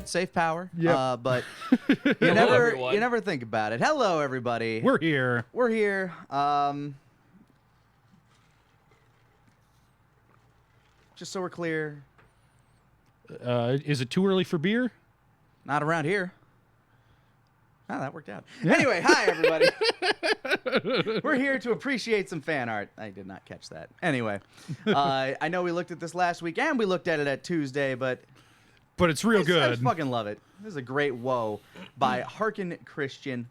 safe power. Yep. But you never think about it. Hello, everybody. We're here. We're here. Just so we're clear, Is it too early for beer? not around here. Oh, that worked out. Anyway, hi, everybody. We're here to appreciate some fan art. I did not catch that. Anyway, I know we looked at this last week, and we looked at it at Tuesday, but it's real I good. fucking love it. This is a great woe by Harkin Christian.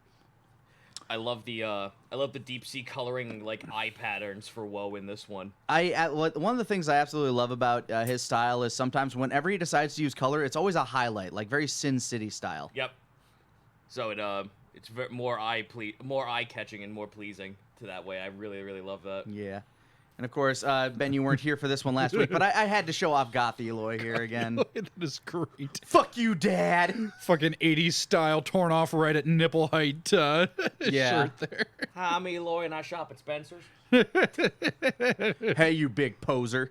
I love the deep sea coloring like eye patterns for Woe in this one. One of the things I absolutely love about his style is sometimes whenever he decides to use color, it's always a highlight, like very Sin City style. Yep. So it's more eye catching and more pleasing to that way. I really love that. Yeah. And of course, Ben, you weren't here for this one last week, but I had to show off Goth Eloy here again. That is great. Fuck you, Dad. Fucking 80s style, torn off right at nipple height shirt there. Hi, I'm Eloy and I shop at Spencer's. Hey, you big poser.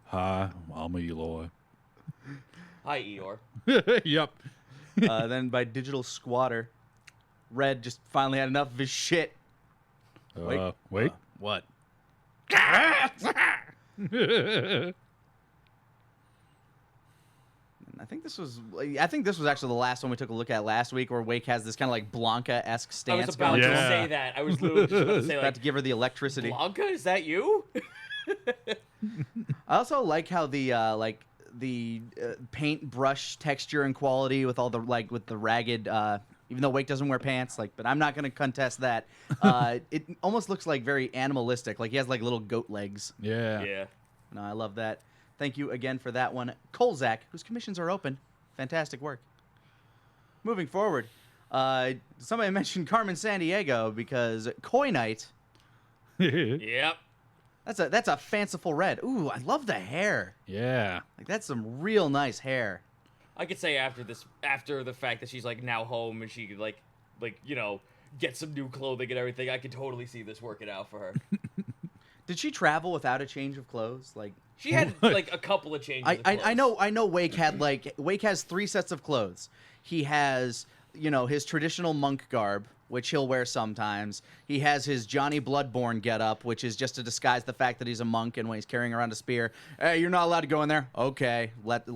Hi, I'm Eloy. Hi, Eeyore. Yep. Then by Digital Squatter, Red just finally had enough of his shit. Wait. What? I think this was actually the last one we took a look at last weck, where Wake has this kind of like Blanca-esque stance. I was about going to on. say that. I was literally just about to say About like, to give her the electricity. Blanca, is that you? I also like how the paint brush texture and quality with all the with the ragged. Even though Wake doesn't wear pants, but I'm not going to contest that. It almost looks like very animalistic. Like he has like little goat legs. Yeah. Yeah. No, I love that. Thank you again for that one. Kolzak, whose commissions are open. Fantastic work. Moving forward, somebody mentioned Carmen Sandiego because Koi Knight. Yep. That's a fanciful red. Ooh, I love the hair. Yeah. Like that's some real nice hair. I could say after the fact that she's like now home and she could like get some new clothing and everything, I could totally see this working out for her. Did she travel without a change of clothes? Like she had like a couple of changes. Of clothes. I know. Wake has 3 sets of clothes. He has his traditional monk garb, which he'll wear sometimes. He has his Johnny Bloodborne getup, which is just to disguise the fact that he's a monk, and when he's carrying around a spear, hey, you're not allowed to go in there. Okay,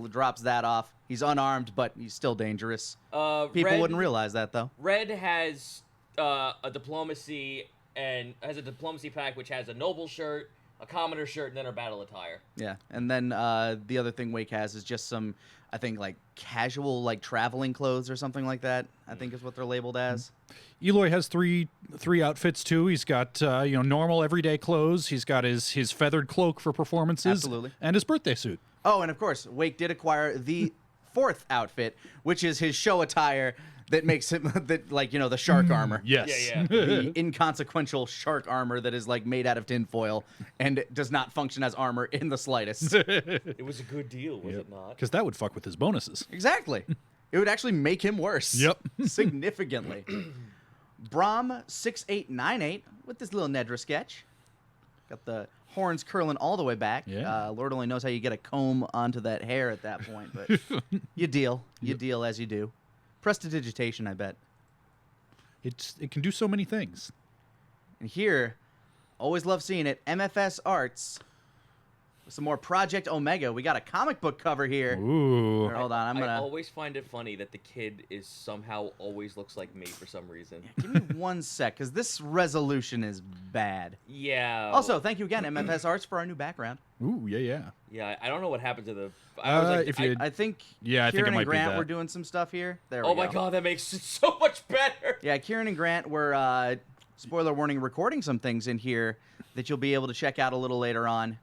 drops that off. He's unarmed, but he's still dangerous. People wouldn't realize that though. Red has a diplomacy pack which has a noble shirt, a commoner shirt, and then her battle attire. Yeah, and then the other thing Wake has is just some, I think, like casual, like traveling clothes or something like that. I think is what they're labeled as. Eloy has three outfits too. He's got normal everyday clothes. He's got his feathered cloak for performances. Absolutely. And his birthday suit. Oh, and of course, Wake did acquire the 4th outfit, which is his show attire that makes him the shark armor. Yes. Yeah. The inconsequential shark armor that is like made out of tinfoil and does not function as armor in the slightest. It was a good deal, was it not? Because that would fuck with his bonuses. Exactly. It would actually make him worse. Yep. Significantly. Brahm 6898 with this little Nedra sketch. Got the horns curling all the way back. Yeah. Lord only knows how you get a comb onto that hair at that point, but you deal. You deal as you do. Prestidigitation, I bet. It can do so many things. And here, always love seeing it, MFS Arts. With some more Project Omega. We got a comic book cover here. Ooh. Here, hold on, I always find it funny that the kid is somehow always looks like me for some reason. Give me 1 sec, because this resolution is bad. Yeah. Also, thank you again, MFS Arts, for our new background. Ooh, yeah. Yeah, I don't know what happened to the. I think Yeah, I think it Kieran might and be Grant that. were doing some stuff here. There we Oh go. my god, that makes it so much better. Yeah, Kieran and Grant were, spoiler warning, recording some things in here that you'll be able to check out a little later on.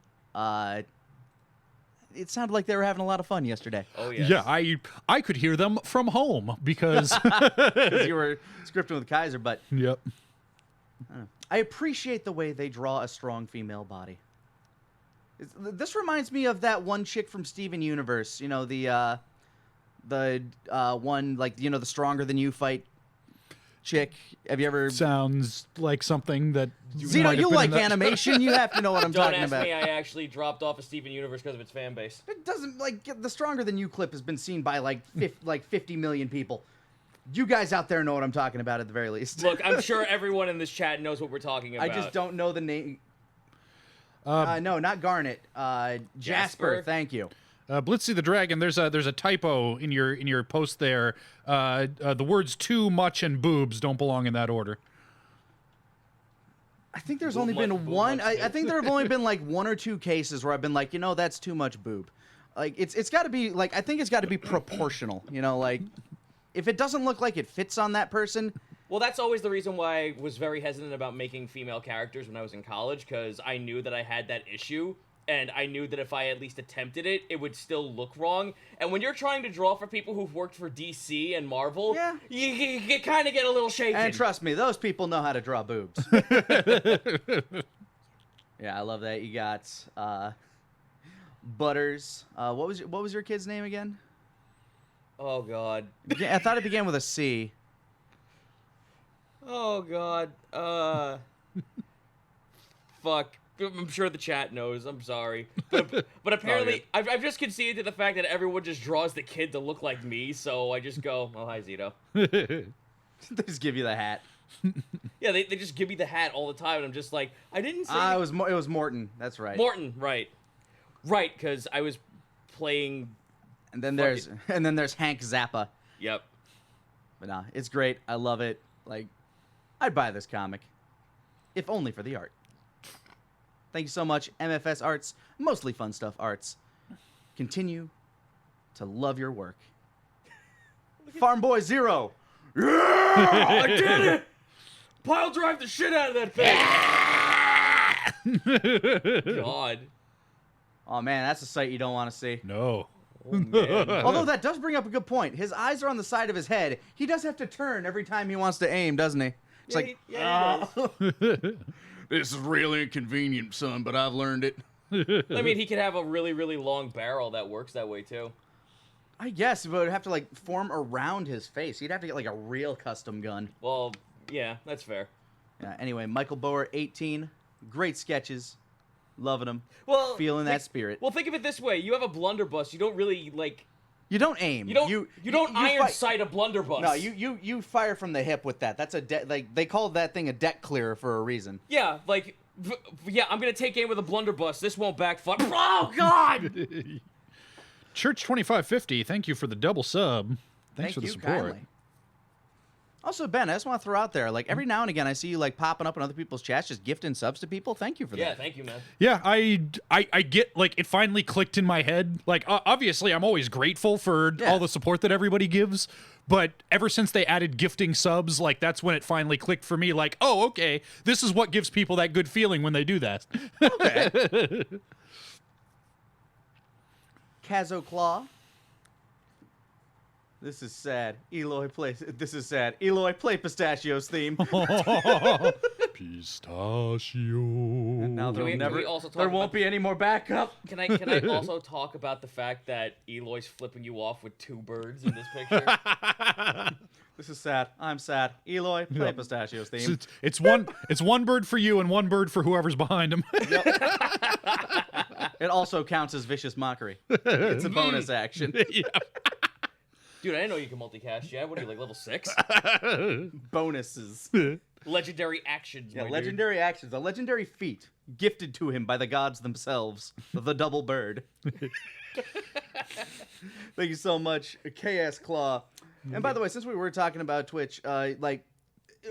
It sounded like they were having a lot of fun yesterday. Oh yeah. Yeah, I could hear them from home because You were scripting with Kaiser, but Yep. I appreciate the way they draw a strong female body. This reminds me of that one chick from Steven Universe. The one, the stronger than you fight chick. Have you ever? Sounds like something that Zito, might have you been like in that- animation. You have to know what I'm Don't talking ask about. me. I actually dropped off a Steven Universe because of its fan base. It doesn't the Stronger Than You clip has been seen by like 50 million people. You guys out there know what I'm talking about at the very least. Look, I'm sure everyone in this chat knows what we're talking about. I just don't know the name. No, not Garnet. Jasper. Thank you. Blitzy the Dragon, there's a typo in your post there. The words too much and boobs don't belong in that order. I think there's only been one. I think there have only been like one or two cases where I've been like, that's too much boob. Like it's got to be like I think it's got to be proportional. Like if it doesn't look like it fits on that person. Well, that's always the reason why I was very hesitant about making female characters when I was in college, because I knew that I had that issue, and I knew that if I at least attempted it, it would still look wrong. And when you're trying to draw for people who've worked for DC and Marvel, Yeah. you kind of get a little shaky. And trust me, those people know how to draw boobs. Yeah, I love that. You got Butters. What was your kid's name again? Oh, God. Yeah, I thought it began with a C. Oh, God. Fuck. I'm sure the chat knows. I'm sorry. But apparently, I've just conceded to the fact that everyone just draws the kid to look like me, so I just go, oh, hi, Zito. They just give you the hat. Yeah, they just give me the hat all the time, and I'm just like, I didn't say... It was Morton. That's right. Morton, right. Right, because I was playing... And then there's Hank Zappa. Yep. But nah, it's great. I love it. Like, I'd buy this comic, if only for the art. Thank you so much, MFS Arts, mostly fun stuff arts. Continue to love your work. Farm Boy Zero. Yeah! I did it! Pile drive the shit out of that thing! God. Oh man, that's a sight you don't want to see. No. Oh, man. Although that does bring up a good point. His eyes are on the side of his head. He does have to turn every time he wants to aim, doesn't he? It's Yeah, like, he does. this is really inconvenient, son, but I've learned it. I mean, he could have a really, really long barrel that works that way, too. I guess, but it would have to like form around his face. He'd have to get like a real custom gun. Well, yeah, that's fair. Yeah, anyway, Michael Bower, 18. Great sketches. Loving them. Well, Feeling that spirit. Well, think of it this way. You have a blunderbuss. You don't really, like... You don't aim. You don't iron sight a blunderbuss. No, you fire from the hip with that. That's a like they call that thing a deck clearer for a reason. Yeah, like... Yeah, I'm gonna take aim with a blunderbuss. This won't backfire. Oh, God! Church 2550, thank you for the double sub. Thanks Thank for the you support. kindly. Also, Ben, I just want to throw out there, like every now and again, I see you like popping up in other people's chats, just gifting subs to people. Thank you for Yeah, that. thank you, man. Yeah, I get, like, it finally clicked in my head. Like, obviously, I'm always grateful for all the support that everybody gives, but ever since they added gifting subs, like, that's when it finally clicked for me, like, oh, okay, this is what gives people that good feeling when they do that. Okay. Kazo Claw. This is sad. This is sad. Eloy, play Pistachio's theme. Pistachio. Now Can we also talk there about won't be any more backup. Can I also talk about the fact that Eloy's flipping you off with two birds in this picture? This is sad. I'm sad. Eloy, play Pistachio's theme. It's one bird for you and one bird for whoever's behind him. It also counts as vicious mockery. It's a bonus action. Dude, I didn't know you can multicast yet. What are you, like, level 6? Bonuses. Legendary actions, Yeah, my legendary actions. A legendary feat gifted to him by the gods themselves. The double bird. Thank you so much, KS Claw. And by the way, since we were talking about Twitch, like,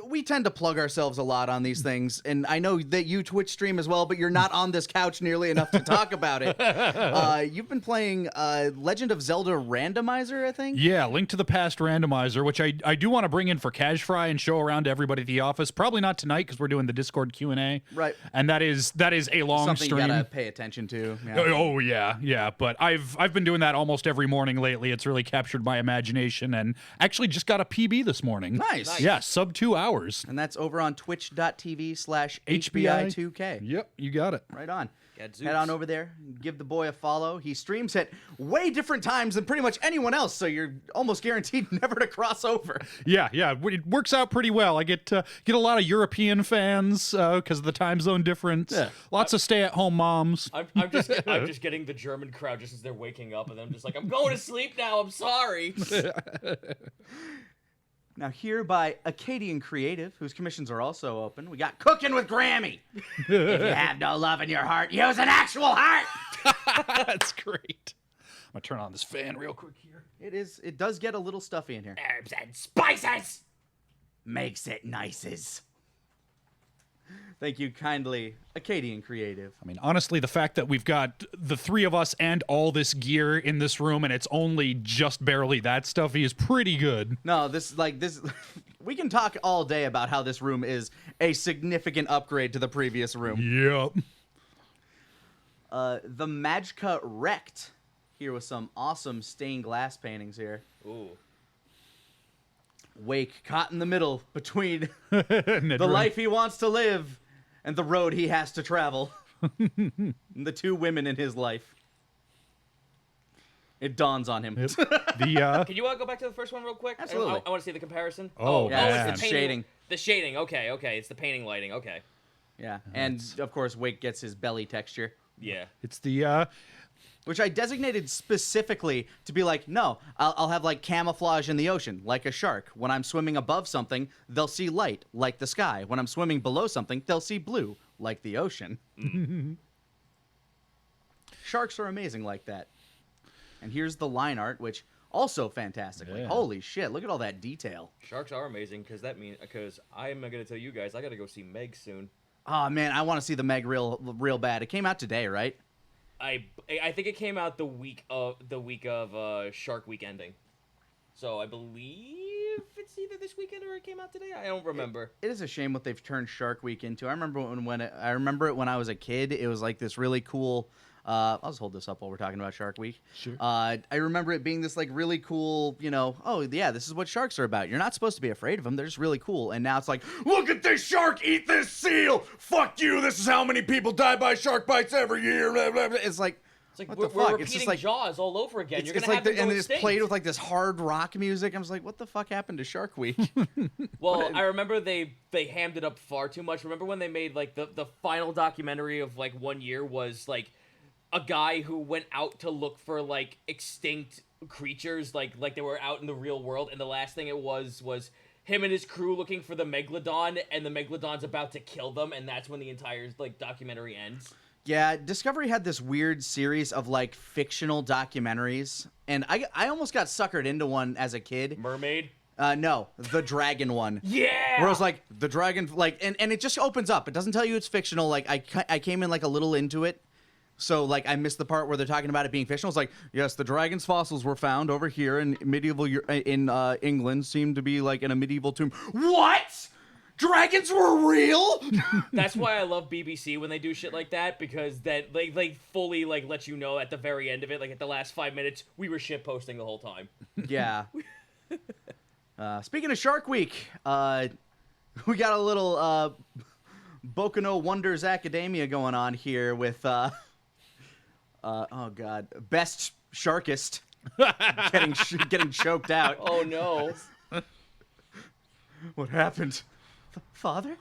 we tend to plug ourselves a lot on these things, and I know that you Twitch stream as well, but you're not on this couch nearly enough to talk about it. You've been playing Legend of Zelda Randomizer, I think? Yeah, Link to the Past Randomizer, which I do want to bring in for Cash Fry and show around to everybody at the office. Probably not tonight because we're doing the Discord Q&A. Right. And that is a long Something stream. you gotta pay attention to. Yeah. Oh yeah. But I've been doing that almost every morning lately. It's really captured my imagination, and actually just got a PB this morning. Nice. Yeah, sub 2 hours. And that's over on twitch.tv/HBI2K. Yep, you got it. Right on. head on over there, give the boy a follow. He streams at way different times than pretty much anyone else, so you're almost guaranteed never to cross over. Yeah, it works out pretty well. I get a lot of European fans because of the time zone difference. Yeah. Lots of stay-at-home moms. I'm just getting the German crowd just as they're waking up, and I'm just like, I'm going to sleep now. I'm sorry. Now here by Acadian Creative, whose commissions are also open, we got Cooking with Grammy. If you have no love in your heart, use an actual heart. That's great. I'm gonna turn on this fan real quick here. It does get a little stuffy in here. Herbs and spices. Makes it nices. Thank you kindly, Acadian Creative. I mean, honestly, the fact that we've got the three of us and all this gear in this room and it's only just barely that stuffy is pretty good. No, this we can talk all day about how this room is a significant upgrade to the previous room. Yep. The Magka Wrecked here with some awesome stained glass paintings here. Ooh. Wake caught in the middle between the life he wants to live and the road he has to travel. And the two women in his life. It dawns on him. Yep. Can you go back to the first one real quick? Absolutely. I want to see the comparison. Oh, yeah. It's the It's shading. The shading. Okay. It's the painting lighting. Okay. Yeah, and of course Wake gets his belly texture. Yeah. It's the Which I designated specifically to be like, no, I'll have like camouflage in the ocean, like a shark. When I'm swimming above something, they'll see light, like the sky. When I'm swimming below something, they'll see blue, like the ocean. Sharks are amazing like that. And here's the line art, which also fantastic. Like, Yeah. holy shit, look at all that detail. Sharks are amazing because I'm gonna tell you guys I gotta go see Meg soon. Oh man, I want to see the Meg real bad. It came out today, right? I think it came out the week of Shark Week ending, so I believe it's either this weekend or it came out today. I don't remember. It is a shame what they've turned Shark Week into. I remember I remember it when I was a kid. It was like this really cool. I'll just hold this up while we're talking about Shark Week. Sure. I remember it being this like really cool, oh yeah, this is what sharks are about. You're not supposed to be afraid of them. They're just really cool. And now it's like, look at this shark eat this seal. Fuck you. This is how many people die by shark bites every year. Blah, blah, blah. It's like, It's like what we're the fuck? repeating It's just like Jaws all over again. You're it's gonna like have to go and it's extinct. played with like this hard rock music. I'm just like, what the fuck happened to Shark Week? Well, I remember they hammed it up far too much. Remember when they made like the final documentary of like 1 year was like a guy who went out to look for like extinct creatures, like they were out in the real world, and the last thing it was him and his crew looking for the megalodon, and the megalodon's about to kill them, and that's when the entire like documentary ends. Yeah, Discovery had this weird series of like fictional documentaries, and I almost got suckered into one as a kid. Mermaid. No, the dragon one. Yeah. Where it was like the dragon, like, and it just opens up. It doesn't tell you it's fictional. Like I came in like a little into it, so like I missed the part where they're talking about it being fictional. It's like, yes, the dragon's fossils were found over here in medieval England. Seemed to be like in a medieval tomb. What? Dragons were real? That's why I love BBC when they do shit like that, because that they fully like let you know at the very end of it, like at the last 5 minutes, we were shit posting the whole time. Yeah. Speaking of Shark Week, we got a little Boku no Wonders Academia going on here with oh god, best sharkist getting choked out. Oh no. What happened? Father?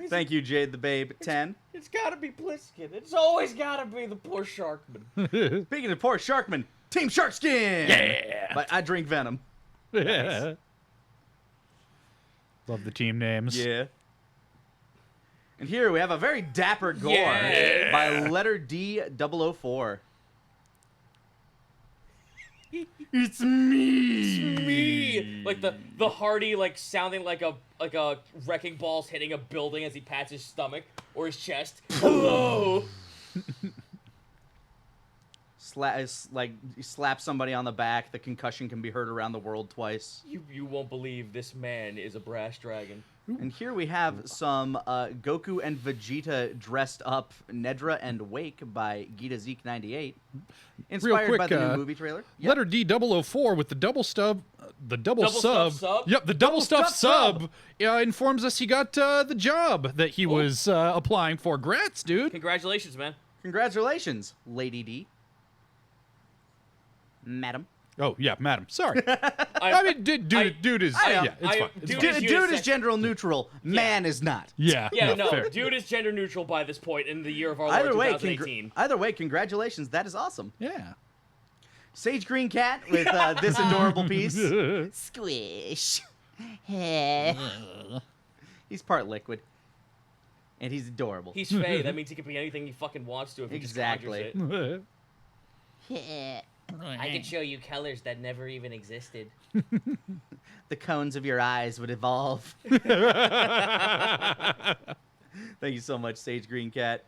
Thank you, Jade the Babe at 10. It's gotta be Pliskin. It's always gotta be the poor Sharkman. Speaking of poor Sharkman, Team Sharkskin! Yeah. But I drink Venom. Yeah. Love the team names. Yeah. And here we have a very dapper gore Yeah. by Letter D 004. It's me. Like the hearty, like sounding like a wrecking ball's hitting a building as he pats his stomach or his chest. Hello. Like you slap somebody on the back, the concussion can be heard around the world twice. You won't believe this man is a brass dragon. And here we have some Goku and Vegeta dressed up Nedra and Wake by Gita Zeke 98. Inspired Real quick, by the new movie trailer. Yep. Letter D 004 with the double stub The double Double sub. stuffed sub? Yep, the double stuffed stuffed sub informs us he got the job that he was applying for. Grats, dude. Congratulations, man. Congratulations, Lady D. Madam. Oh, yeah, madam. Sorry. I mean, dude is... I- it's fine. It's dude fine. is Dude is unisex. gender neutral. Man is not. Yeah, Yeah, no, fair. dude is gender neutral by this point in the year of our Either Lord way, 2018. either way, congratulations. That is awesome. Yeah. Sage Green Cat with this adorable piece. Squish. He's part liquid. And he's adorable. He's Faye. That means he can be anything he fucking wants to if he Exactly. just conjures it. Yeah. I can show you colors that never even existed. The cones of your eyes would evolve. Thank you so much, Sage Green Cat.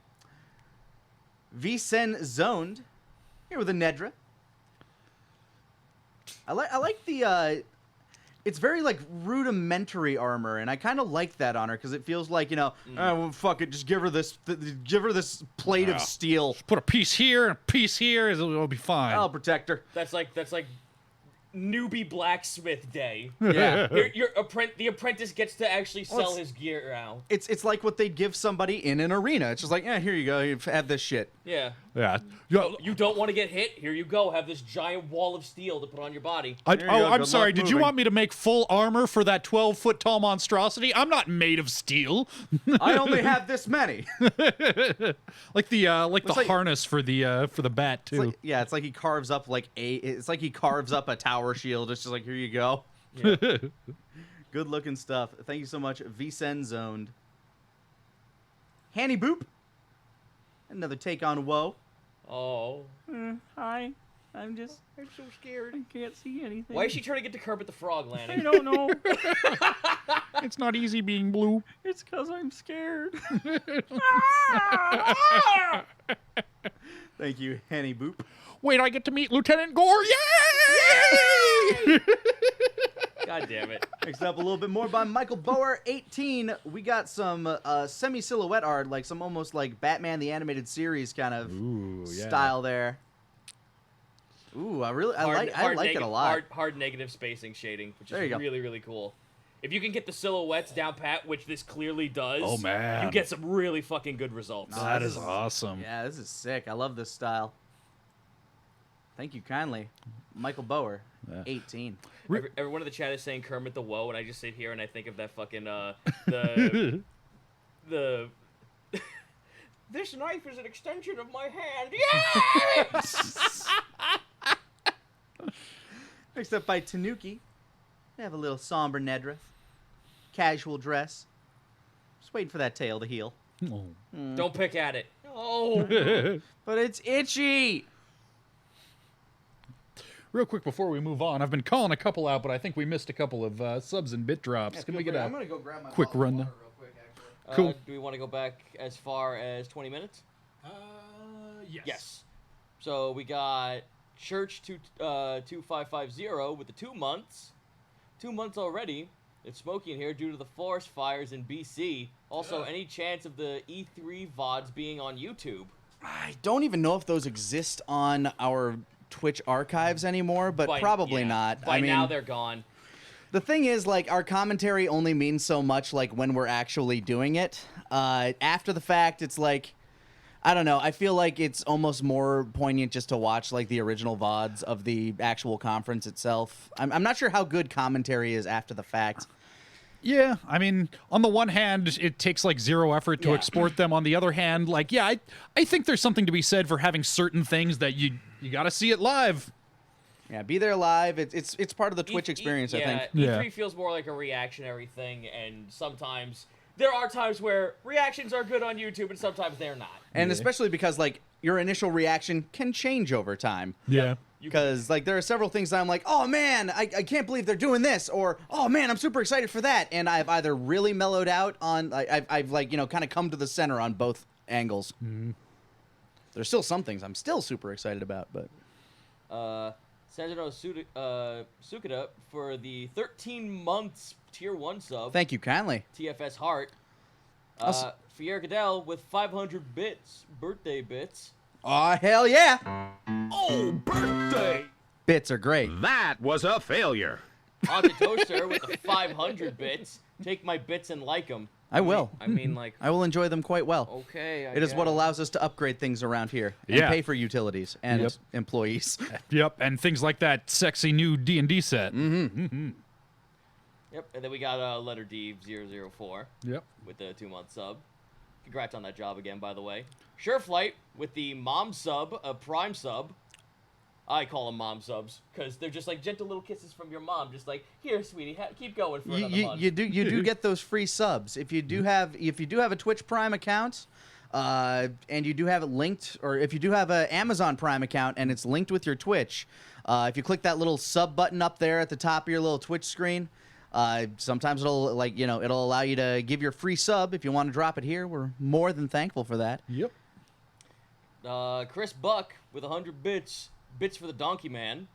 Vsen Zoned. Here with a Nedra. I like the it's very like rudimentary armor, and I kind of like that on her because it feels like, you know, well, fuck it, just give her this plate of steel. Put a piece here and a piece here. It'll be fine. I'll protect her. That's like newbie blacksmith day. Yeah. The apprentice gets to actually sell it's- his gear now. It's like what they'd give somebody in an arena. It's just like, here you go, you have this shit. Yeah. Yeah. You don't want to get hit? Here you go. Have this giant wall of steel to put on your body. There you go, I'm good sorry. luck Did you moving. want me to make full armor for that 12-foot tall monstrosity? I'm not made of steel. I only have this many. Like the like- harness for the bat too. It's like he carves up a tower shield. It's just like, here you go. Yeah. Good looking stuff. Thank you so much, Vsen Zoned. Hanny Boop. Another take on Woe. Oh. Hi. I'm so scared. I can't see anything. Why is she trying to get to Kermit the Frog, Lanny? don't know. It's not easy being blue. It's because I'm scared. Thank you, Hanny Boop. Wait, I get to meet Lieutenant Gore. Yay! God damn it. Next up, a little bit more by Michael Bower, 18. We got some semi-silhouette art, like some almost like Batman the Animated Series kind of style there. Ooh, I like it a lot. Hard negative spacing shading, which There you is go. really, really cool. If you can get the silhouettes down pat, which this clearly does, Oh, man. you get some really fucking good results. That this is is- awesome. Yeah, this is sick. I love this style. Thank you kindly, Michael Bower, 18. Everyone in the chat is saying Kermit the Woe, and I just sit here and I think of that fucking the this knife is an extension of my hand. Yeah! Next up by Tanuki. We have a little somber Nedra. Casual dress. Just waiting for that tail to heal. Oh. Don't pick at it. Oh. But it's itchy! Real quick before we move on, I've been calling a couple out, but I think we missed a couple of subs and bit drops. Can we get I'm a gonna go grab my quick bottle of run? water real quick, actually. Cool. Do we want to go back as far as 20 minutes? Yes. Yes. So we got Church 2550 with the 2 months. 2 months already. It's smoky in here due to the forest fires in BC. Also, any chance of the E3 VODs being on YouTube? I don't even know if those exist on our Twitch archives anymore, but probably not. By I mean, now they're gone. the thing is, like, our commentary only means so much, like, when we're actually doing it. After the fact, it's like, I don't know. I feel like it's almost more poignant just to watch, like, the original VODs of the actual conference itself. I'm not sure how good commentary is after the fact. Yeah, I mean, on the one hand, it takes like zero effort to Yeah. export them. On the other hand, like, yeah, I think there's something to be said for having certain things that you got to see it live. Yeah, be there live. It's part of the Twitch experience, I think. Yeah. E3 feels more like a reactionary thing, and sometimes there are times where reactions are good on YouTube, and sometimes they're not. And especially because, like, your initial reaction can change over time. Yeah. Because, like, there are several things that I'm like, oh, man, I can't believe they're doing this. Or, oh, man, I'm super excited for that. And I've either really mellowed out on, I've like, you know, kind of come to the center on both angles. Mm-hmm. There's still some things I'm still super excited about, but... Sanjano Sukada for the 13 months Tier 1 sub. Thank you kindly. TFS Heart. Also- Fier Goodell with 500 bits, birthday bits. Aw, hell yeah! Oh, birthday! Bits are great. That was a failure. Haunted Toaster with the 500 bits. Take my bits and like them. I will. I mean, like, I will enjoy them quite well. okay. It is what allows us to upgrade things around here and Yeah. pay for utilities and Yep. employees. Yep, and things like that sexy new D&D set. Yep, and then we got letter D004 Yep. with the 2-month sub. Congrats on that job again, by the way. Sureflight with the mom sub, a prime sub. I call them mom subs because they're just like gentle little kisses from your mom, just like, here, sweetie, keep going for another month. You do get those free subs if you do have a Twitch Prime account, and you do have it linked, or if you do have an Amazon Prime account and it's linked with your Twitch, if you click that little sub button up there at the top of your little Twitch screen, sometimes it'll it'll allow you to give your free sub if you want to drop it here. We're more than thankful for that. Yep. Chris Buck with 100 bits. Bits for the Donkey Man.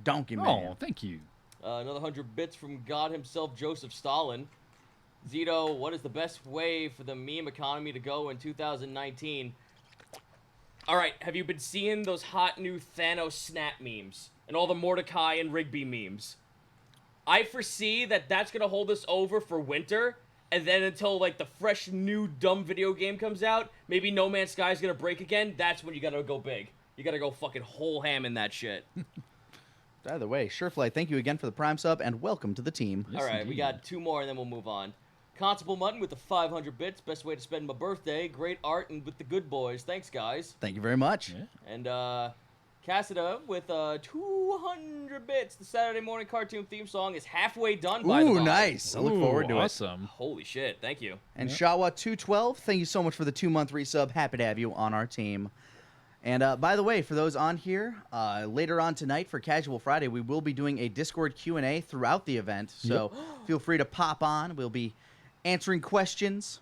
Donkey Man. Oh, thank you. Another 100 bits from God himself, Joseph Stalin. Zito, what is the best way for the meme economy to go in 2019? All right, have you been seeing those hot new Thanos snap memes and all the Mordecai and Rigby memes? I foresee that that's going to hold us over for winter, and then until, like, the fresh new dumb video game comes out, maybe No Man's Sky is going to break again, that's when you got to go big. You gotta go fucking whole ham in that shit. Either way, Surefly, thank you again for the Prime sub, and welcome to the team. All right, we got 2 more, and then we'll move on. Constable Mutton with the 500 bits. Best way to spend my birthday. Great art and with the good boys. Thanks, guys. Thank you very much. Yeah. And Cassida with 200 bits. The Saturday morning cartoon theme song is halfway done, by the Ooh, by. nice. I look forward to it. Awesome. Holy shit, thank you. And Shawa212, thank you so much for the 2-month resub. Happy to have you on our team. And by the way, for those on here, later on tonight for Casual Friday, we will be doing a Discord Q&A throughout the event. So feel free to pop on. We'll be answering questions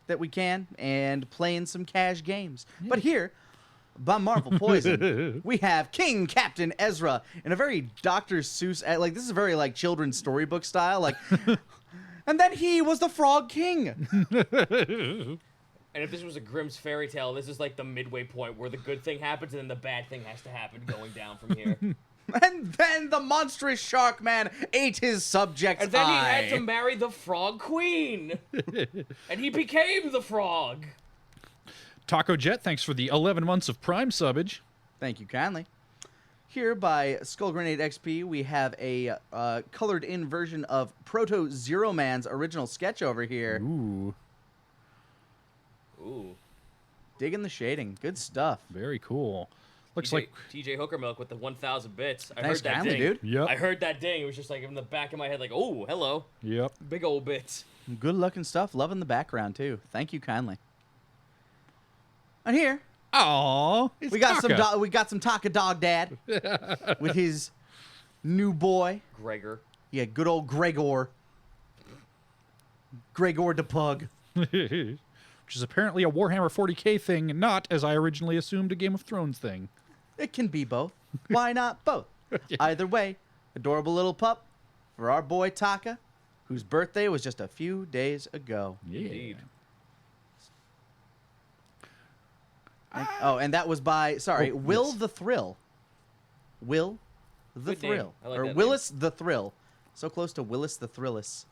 that we can and playing some cash games. But here, by Marvel Poison, we have King Captain Ezra in a very Dr. Seuss, like this is very like children's storybook style. Like, and then he was the Frog King. And if this was a Grimm's fairy tale, this is like the midway point where the good thing happens and then the bad thing has to happen going down from here. And then the monstrous shark man ate his subject's And then he eye. had to marry the frog queen. And he became the frog. Taco Jet, thanks for the 11 months of Prime subbage. Thank you kindly. Here by Skull Grenade XP, we have a colored-in version of Proto Zero Man's original sketch over here. Ooh, Ooh. Digging the shading. Good stuff. very cool. Looks TJ, like... TJ Hooker Milk with the 1,000 bits. I Thanks heard that kindly, ding. dude. Yep. I heard that ding. It was just like in the back of my head, like, oh, hello. Yep. Big old bits. Good looking stuff. Loving the background, too. Thank you kindly. And here, Aww. we got some Taka Dog Dad with his new boy. Gregor. Yeah, good old Gregor. Gregor the Pug. Which is apparently a Warhammer 40k thing, not, as I originally assumed, a Game of Thrones thing. It can be both. Why not both? Either way, adorable little pup for our boy Taka, whose birthday was just a few days ago. Yeah. Indeed. And that was by, Oh, Will yes. the Thrill. Will the Good name. Thrill. I like Or that Willis the Thrill. So close to Willis the Thrillis.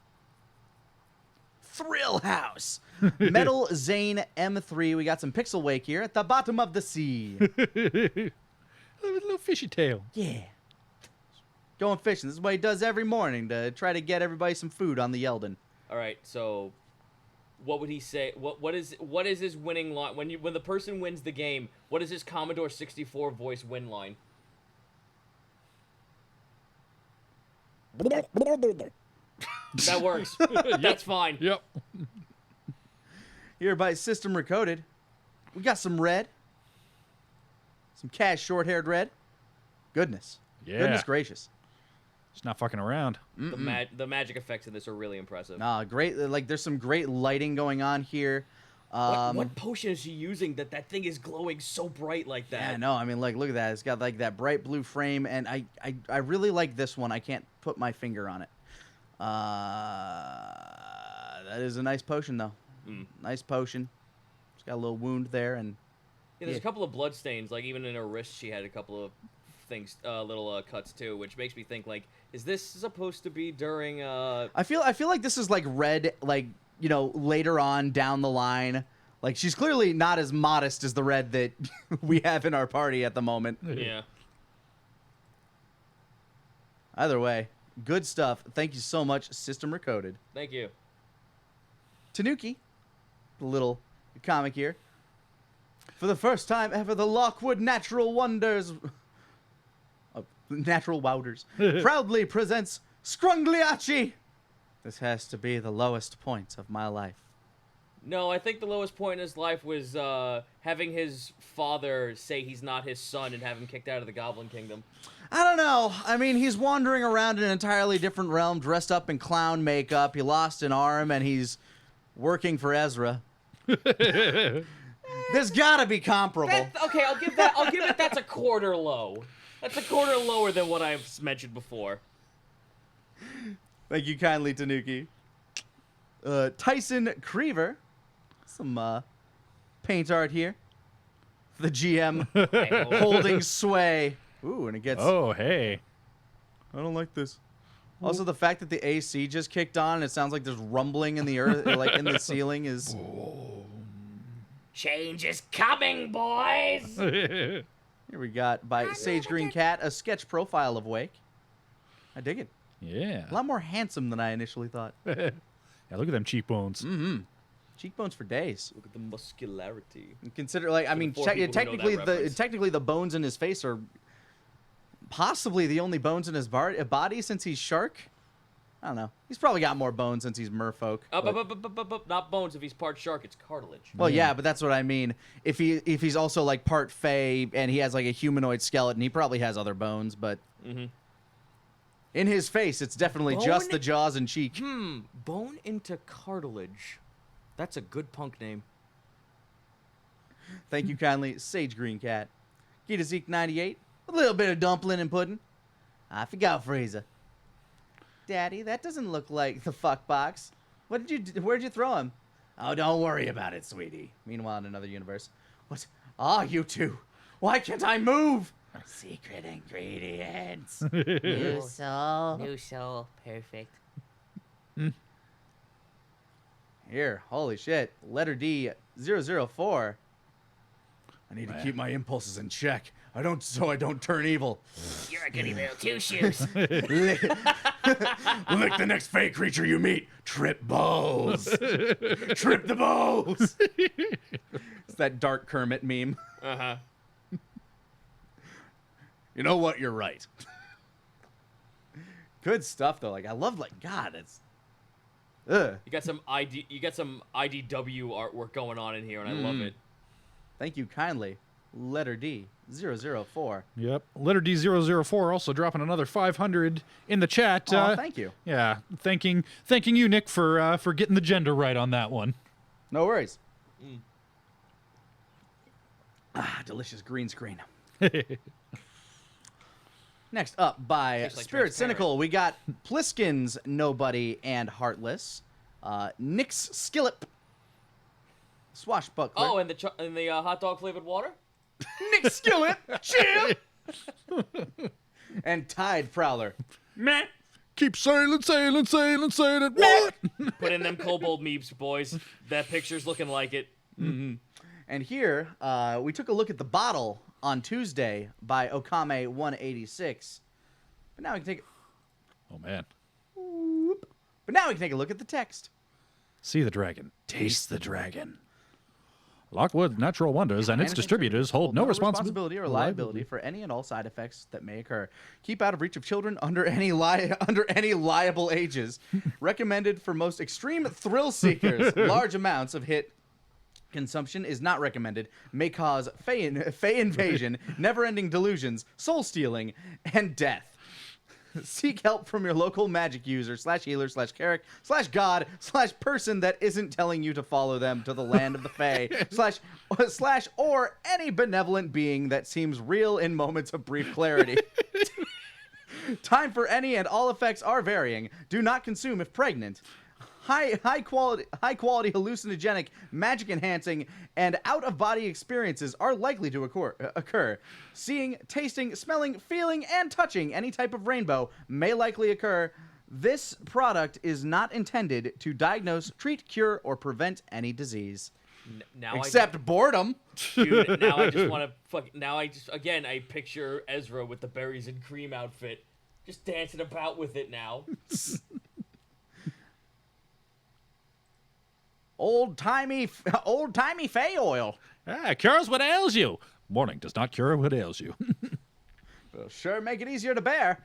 Thrill House. Metal Zane M3. We got some Pixel Wake here at the bottom of the sea. Little fishy tail. Yeah. Going fishing. This is what he does every morning to try to get everybody some food on the Yeldon. All right, so what would he say? What is his winning line when the person wins the game? What is his Commodore 64 voice win line? That works. That's fine. Yep. Here by System Recoded, we got some red. Some cash short-haired red. Goodness. Yeah. Goodness gracious. It's not fucking around. The magic effects in this are really impressive. Nah, great. Like, there's some great lighting going on here. What potion is he using that thing is glowing so bright like that? Yeah, no, I mean, like, look at that. It's got, like, that bright blue frame, and I really like this one. I can't put my finger on it. That is a nice potion, though. Nice potion. It's got a little wound there, and Yeah, there's a couple of blood stains. Like even in her wrist, she had a couple of things, little cuts too, which makes me think like, is this supposed to be during? I feel like this is like Red, like, you know, later on down the line. Like, she's clearly not as modest as the Red that we have in our party at the moment. Yeah. Either way, good stuff. Thank you so much, System Recoded. Thank you. Tanuki, the little comic here. For the first time ever, the Lockwood Natural Wonders, Natural Wowders, proudly presents Scrungliachi. This has to be the lowest point of my life. No, I think the lowest point in his life was having his father say he's not his son and have him kicked out of the Goblin Kingdom. I don't know. I mean, he's wandering around in an entirely different realm, dressed up in clown makeup. He lost an arm, and he's working for Ezra. There's gotta be comparable. Okay, I'll give it. That's a quarter low. That's a quarter lower than what I've mentioned before. Thank you kindly, Tanuki. Tyson Creever. Some paint art here. The GM holding sway. Ooh, and it gets... Oh, hey. I don't like this. Also, the fact that the AC just kicked on, and it sounds like there's rumbling in the earth, like in the ceiling, is... Change is coming, boys! Here we got, by Sage Green Cat, a sketch profile of Wake. I dig it. Yeah. A lot more handsome than I initially thought. Yeah, look at them cheekbones. Mm-hmm. Cheekbones for days. Look at the muscularity. And consider, like, I mean, four people who know that technically the bones in his face are possibly the only bones in his body since he's shark. I don't know. He's probably got more bones since he's merfolk. Not bones. If he's part shark, it's cartilage. Well, yeah, but that's what I mean. If he's also like part fae and he has like a humanoid skeleton, he probably has other bones. But in his face, it's definitely just the jaws and cheek. Bone into cartilage. That's a good punk name. Thank you kindly, Sage Green Cat. Gita Zeke 98. A little bit of dumpling and pudding. I forgot Fraser. Daddy, that doesn't look like the fuck box. What did you do? Where'd you throw him? Oh, don't worry about it, sweetie. Meanwhile, in another universe. What? Ah, you two. Why can't I move? Secret ingredients. New soul. New soul. Perfect. Here, holy shit. Letter D 004. I need to keep my impulses in check. I don't turn evil. You're a goody little two shoes. Lick the next fey creature you meet. Trip balls. Trip the balls. It's that dark Kermit meme. Uh-huh. You know what? You're right. Good stuff though. Like I love God, it's You got some IDW artwork going on in here and I love it. Thank you kindly. Letter D 004. Yep. Letter D004 also dropping another 500 in the chat. Oh, thank you. Yeah, thanking you, Nick, for getting the gender right on that one. No worries. Delicious green screen. Next up by Tastes like Spirit transparent. Cynical, we got Pliskin's Nobody and Heartless, Nick's Skillip, Swashbuckler. Oh, and the hot dog flavored water? Nick Skillip, chill. And Tide Prowler. Meh. Keep sailing, sailing, sailing, sailing. What? Put in them kobold memes, boys. That picture's looking like it. And here, we took a look at the bottle on Tuesday by Okame 186. But now we can take. Oh man. But now we can take a look at the text. See the dragon. Taste the dragon. Lockwood Natural Wonders and its distributors hold no responsibility or liability for any and all side effects that may occur. Keep out of reach of children under any liable ages. Recommended for most extreme thrill seekers. Large amounts of hit consumption is not recommended. May cause fey invasion, never-ending delusions, soul stealing, and death. Seek help from your local magic user /healer /cleric/god /person that isn't telling you to follow them to the land of the Fae / or any benevolent being that seems real in moments of brief clarity. Time for any and all effects are varying. Do not consume if pregnant. high quality hallucinogenic, magic enhancing, and out of body experiences are likely to occur. Seeing, tasting, smelling, feeling, and touching any type of rainbow may likely occur. This product is not intended to diagnose, treat, cure, or prevent any disease. Except boredom. Dude, now I just want to again, I picture Ezra with the berries and cream outfit. Just dancing about with it now. Old-timey Fey oil. Cures what ails you. Morning does not cure what ails you. Will sure make it easier to bear.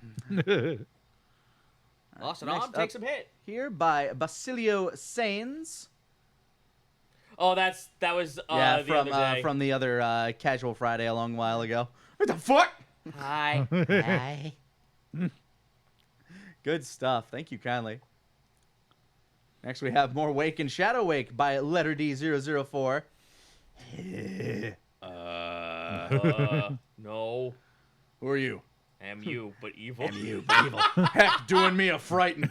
Lost an Next arm, take up some hit. Here by Basilio Sains. Oh, that was the other day. From the other Casual Friday a long while ago. What the fuck? Hi. Hi. Good stuff. Thank you kindly. Next we have more Wake and Shadow Wake by Letter D004. No. Who are you? Am you, but evil. Am you, but evil. Heck, doing me a frighten.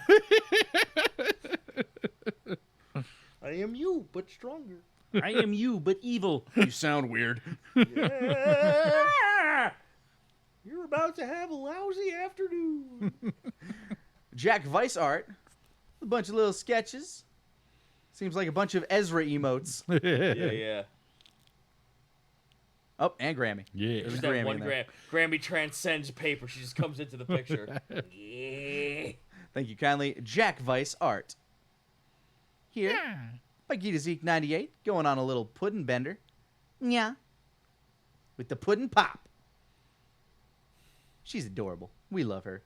I am you, but stronger. I am you, but evil. You sound weird. Yeah. You're about to have a lousy afternoon. Jack Vice art. A bunch of little sketches. Seems like a bunch of Ezra emotes. Yeah. Oh, and Grammy. Yeah. There's Just a that Grammy one in there. Grammy transcends paper. She just comes into the picture. Yeah. Thank you kindly. Jack Vice art. Here, by Gita Zeke 98, going on a little puddin' bender. Yeah. With the puddin' pop. She's adorable. We love her.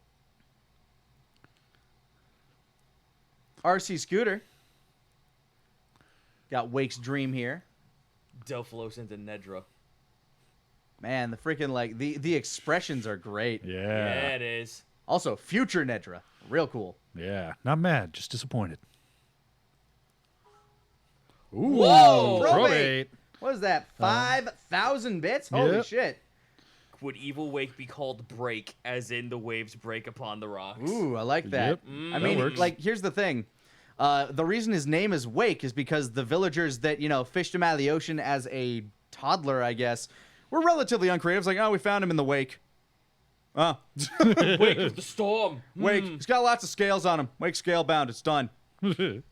RC Scooter. Got Wake's Dream here. Delphilos into Nedra. Man, the freaking, like, the expressions are great. Yeah, Yeah. it is. Also, future Nedra. Real cool. Yeah. Not mad, just disappointed. Ooh, Whoa! Probate. What is that? 5,000 bits? Holy Yep. shit. Would Evil Wake be called Break, as in the waves break upon the rocks? Ooh, I like that. Yep, I that mean, works. like, here's the thing. The reason his name is Wake is because the villagers that, fished him out of the ocean as a toddler, I guess, were relatively uncreative. It's like, oh, we found him in the wake. Oh. Wake of the storm. Wake. He's got lots of scales on him. Wake scale bound. It's done. Give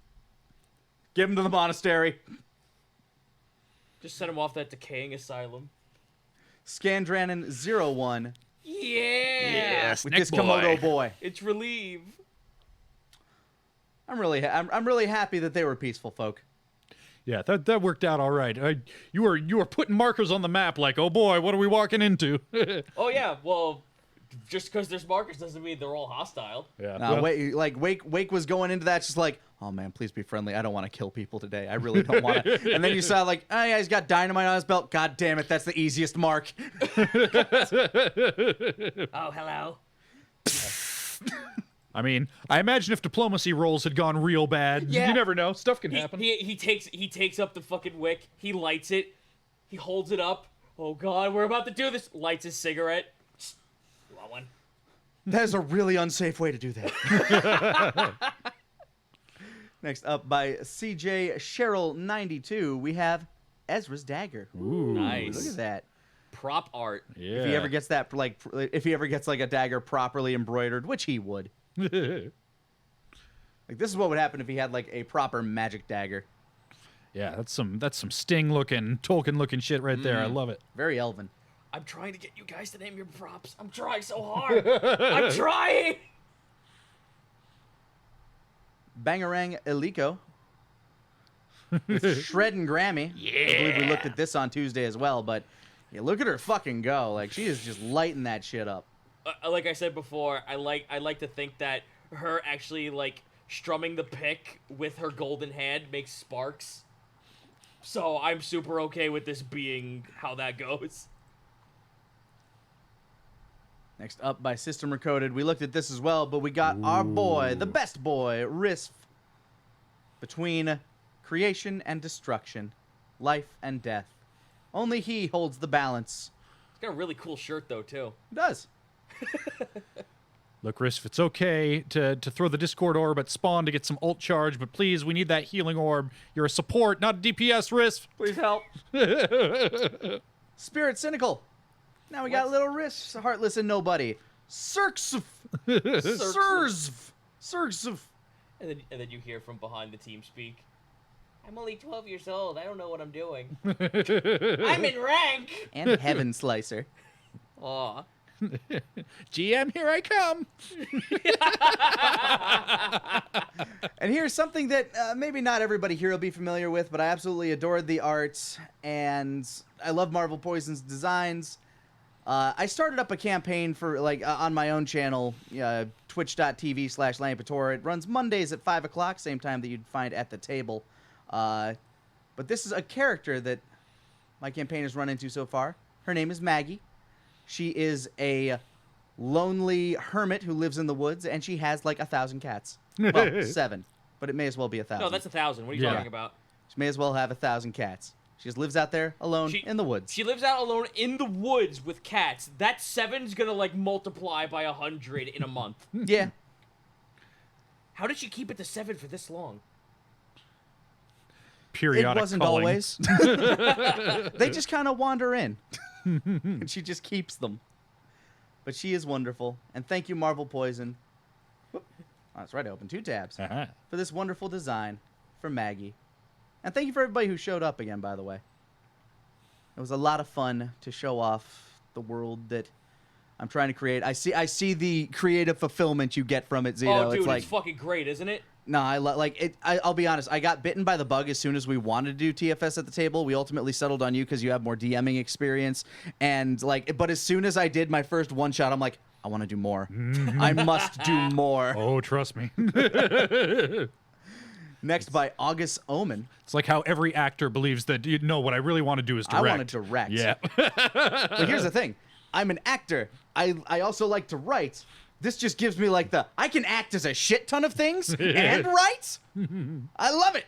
him to the monastery. Just send him off that decaying asylum. Scandranin 01 Yeah. with this Komodo boy. It's Relieve. I'm really happy that they were peaceful folk. Yeah, that worked out all right. You were putting markers on the map like, oh boy, what are we walking into? Oh yeah, well, just because there's markers doesn't mean they're all hostile. Yeah. No, Wake was going into that just like, oh man, please be friendly. I don't want to kill people today. I really don't want to. And then you saw like, oh yeah, he's got dynamite on his belt. God damn it, that's the easiest mark. Oh, hello. I mean, I imagine if diplomacy rolls had gone real bad, Yeah. you never know. Stuff can happen. He takes up the fucking wick. He lights it. He holds it up. Oh god, we're about to do this. Lights his cigarette. You want one? That is a really unsafe way to do that. Next up by CJ Cheryl 92, we have Ezra's dagger. Ooh, Nice. Look at that. Prop art. Yeah. If he ever gets that, like, if he ever gets like a dagger properly embroidered, which he would. Like, this is what would happen if he had like a proper magic dagger. Yeah, that's some Sting looking, Tolkien looking shit right there. I love it. Very elven. I'm trying to get you guys to name your props. I'm trying so hard. I'm trying. Bangarang Iliko. With Shred and Grammy. I believe we looked at this on Tuesday as well, but yeah, look at her fucking go. Like, she is just lighting that shit up. Like I said before, I like to think that her actually like strumming the pick with her golden hand makes sparks. So I'm super okay with this being how that goes. Next up by System Recoded. We looked at this as well, but we got our boy, the best boy, Risf. Between creation and destruction, life and death. Only he holds the balance. It's got a really cool shirt though too. It does. Look, Riff, it's okay to throw the Discord orb at spawn to get some ult charge, but please, we need that healing orb. You're a support, not a DPS, Riff. Please help. Spirit Cynical. Now we got little Riffs, Heartless and Nobody. Sirksv. Sirzv. And then you hear from behind the team speak. I'm only 12 years old. I don't know what I'm doing. I'm in rank. And Heaven Slicer. Aw. GM, here I come. And here's something that maybe not everybody here will be familiar with, but I absolutely adored the art, and I love Marvel Poison's designs. I started up a campaign for on my own channel, twitch.tv/LannyPator. It runs Mondays at 5 o'clock, same time that you'd find at the table. But this is a character that my campaign has run into so far. Her name is Maggie. She is a lonely hermit who lives in the woods, and she has like 1,000 cats. Well, 7, but it may as well be 1,000. No, that's 1,000. What are you talking about? She may as well have 1,000 cats. She just lives out there alone in the woods. She lives out alone in the woods with cats. That 7's gonna like multiply by 100 in a month. Yeah. How did she keep it to 7 for this long? Periodic It wasn't culling. always. They just kind of wander in. And she just keeps them. But she is wonderful. And thank you, Marvel Poison. Whoop. Oh, that's right, I opened 2 tabs. Uh-huh. For this wonderful design for Maggie. And thank you for everybody who showed up again, by the way. It was a lot of fun to show off the world that I'm trying to create. I see the creative fulfillment you get from it, Zito. Oh, dude, it's like, it's fucking great, isn't it? no, I'll be honest. I got bitten by the bug as soon as we wanted to do TFS at the table. We ultimately settled on you because you have more DMing experience. And but as soon as I did my first one shot, I'm like, I want to do more. I must do more. Oh, trust me. Next by August Omen. It's like how every actor believes that, what I really want to do is direct. I want to direct. Yeah. But here's the thing. I'm an actor. I also like to write. This just gives me I can act as a shit ton of things and write. I love it.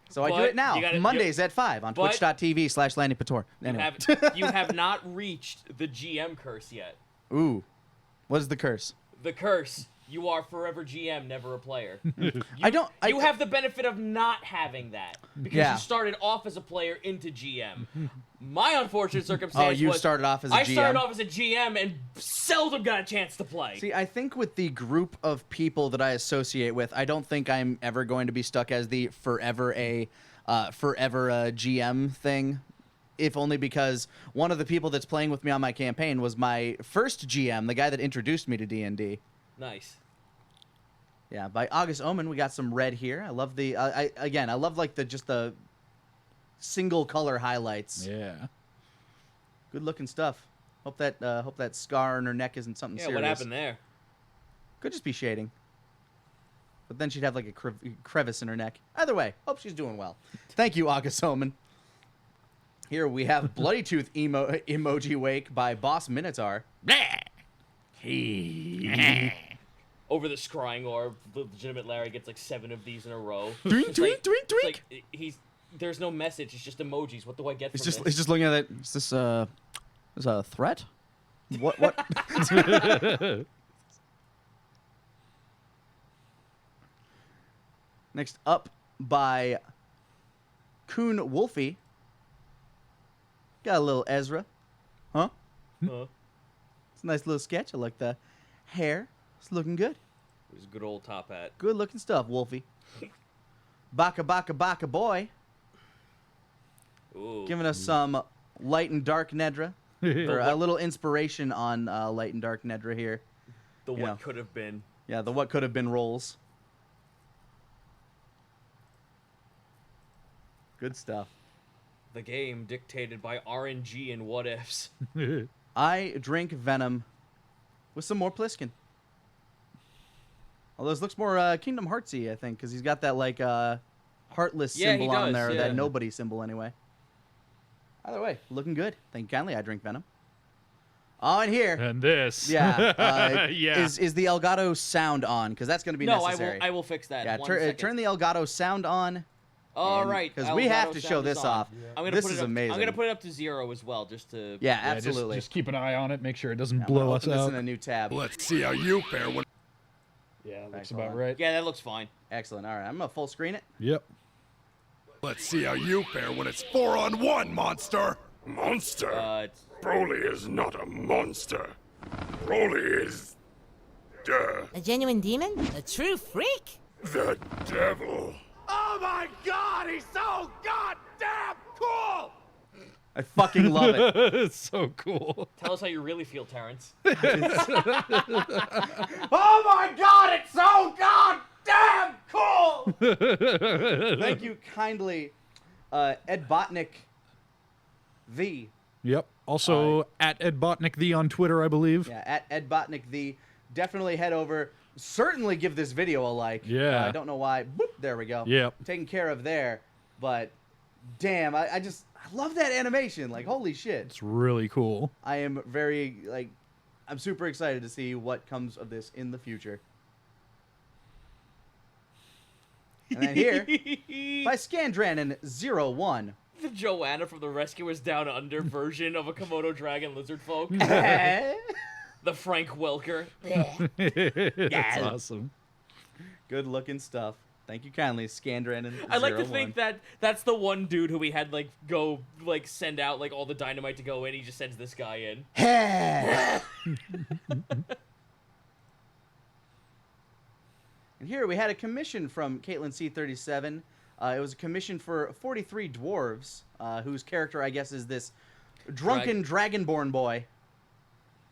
So I do it now. Mondays at 5 on twitch.tv/LannyPator. Anyway. You have not reached the GM curse yet. Ooh. What is the curse? The curse. You are forever GM, never a player. You have the benefit of not having that because you started off as a player into GM. My unfortunate circumstance you was started off as a GM. I started off as a GM and seldom got a chance to play. See, I think with the group of people that I associate with, I don't think I'm ever going to be stuck as the forever a GM thing. If only because one of the people that's playing with me on my campaign was my first GM, the guy that introduced me to D&D. Nice. Yeah, by August Omen, we got some red here. I love the I love the single color highlights. Yeah. Good looking stuff. Hope that scar on her neck isn't something serious. What happened there? Could just be shading. But then she'd have a crevice in her neck. Either way, hope she's doing well. Thank you, August Omen. Here we have Bloody Tooth emoji wake by Boss Minotaur. Over the scrying orb, the legitimate Larry gets 7 of these in a row. Doink, doink, doink, doink. There's no message. It's just emojis. What do I get from He's this? just looking at it. Is this a threat? What? Next up by Coon Wolfie. Got a little Ezra. Huh? It's a nice little sketch. I like the hair. It's looking good. It was a good old top hat. Good looking stuff, Wolfie. Baka baka baka boy. Ooh. Giving us some light and dark Nedra. For a little inspiration on light and dark Nedra here. The what could have been. Yeah, the what could have been rolls. Good stuff. The game dictated by RNG and what ifs. I drink Venom with some more Pliskin. Although this looks more Kingdom Heartsy, I think, because he's got that heartless symbol on there, that nobody symbol anyway. Either way, looking good. Thank you kindly. I drink Venom. Oh, and here. And this. Yeah. Yeah. Is the Elgato sound on? Because that's going to be necessary. I will fix that. Yeah, One second. turn the Elgato sound on. All right. Because we have Elgato to sound show is this on. off. I'm gonna This put it is up, amazing. I'm gonna put it up to 0 as well, just to. Yeah, Yeah, absolutely. just keep an eye on it. Make sure it doesn't I'm gonna blow us open this out. in a new tab. Let's see how you fare when. Yeah, looks Thanks, about hold on. right. Yeah, that looks fine. Excellent. All right, I'm gonna full screen it. Yep. Let's see how you fare when it's 4-on-1, monster. Monster. It's, Broly is not a monster. Broly is A genuine demon? A true freak? the devil. Oh my God, he's so goddamn cool! I fucking love it. It's so cool. tell us how you really feel, Terrence. Oh my god, it's so goddamn cool! Thank you kindly, Ed Botnick the. Yep. Also at Ed Botnick the on Twitter, I believe. Yeah, at Ed Botnick the. Definitely head over. Certainly give this video a like. Yeah. I don't know why. Boop, there we go. Yep. Taken care of there. But damn, I love that animation. Like, holy shit. It's really cool. I am very, like, I'm super excited to see what comes of this in the future. And then here, by Scandranin01. The Joanna from the Rescuers Down Under version of a Komodo dragon lizard folk. The Frank Welker. That's awesome. Good looking stuff. Thank you kindly, Scandranin01. I like to think that that's the one dude who we had, like, go, like, send out, like, all the dynamite to go in. He just sends this guy in. And here we had a commission from Caitlin C37. It was a commission for 43 dwarves, whose character, I guess, is this drunken dragonborn boy.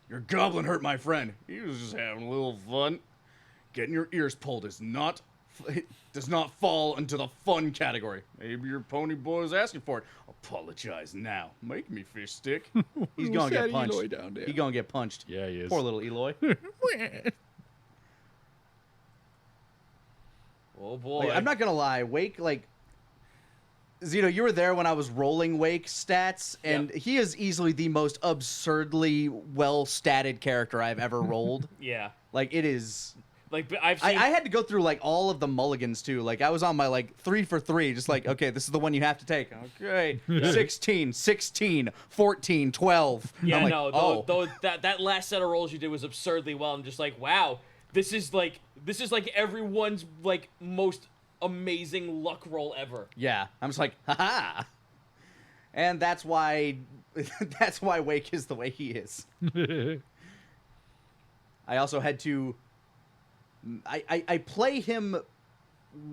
Your goblin hurt my friend. He was just having a little fun. Getting your ears pulled is not, does not fall into the fun category. Maybe your pony boy is asking for it. Apologize now. Make me fish stick. He's gonna get punched. Eloy down there. He's gonna get punched. Yeah, he is. Poor little Eloy. Oh, boy. Like, I'm not gonna lie, Wake, like, Zito, you were there when I was rolling Wake stats, and Yep. he is easily the most absurdly well-statted character I've ever rolled. Yeah. Like, it is... Like, I've seen... I had to go through, like, all of the mulligans, too. Like, I was on my, like, 3 for 3, just like, okay, this is the one you have to take. Okay, 16, 16, 14, 12. Yeah, I'm like, no, oh. that last set of rolls you did was absurdly well. I'm just like, wow, this is like everyone's, like, most amazing luck roll ever. Yeah, I'm just like, haha. And that's why Wake is the way he is. I also had to I play him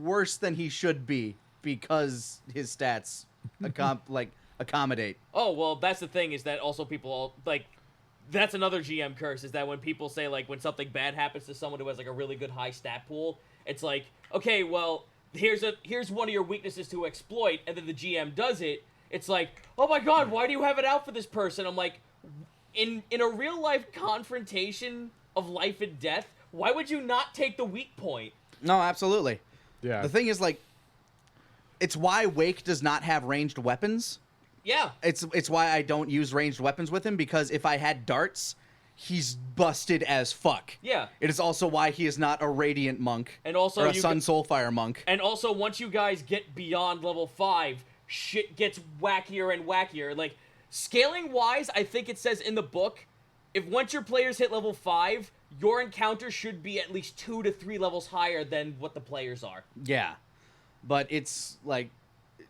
worse than he should be because his stats accommodate. Oh, well, that's the thing, is that also people all, like, that's another GM curse, is that when people say, like, when something bad happens to someone who has, like, a really good high stat pool, it's like, okay, well, here's one of your weaknesses to exploit, and then the GM does it. It's like, oh my god, why do you have it out for this person? I'm like, in a real life confrontation of life and death, why would you not take the weak point? No, absolutely. Yeah. The thing is, like, it's why Wake does not have ranged weapons. Yeah. It's why I don't use ranged weapons with him, because if I had darts, he's busted as fuck. Yeah. It is also why he is not a Radiant monk. And also or a you Sun get- Soulfire monk. And also, once you guys get beyond level 5, shit gets wackier and wackier. Like, scaling-wise, I think it says in the book, if once your players hit level 5, your encounter should be at least 2 to 3 levels higher than what the players are. Yeah. But it's, like,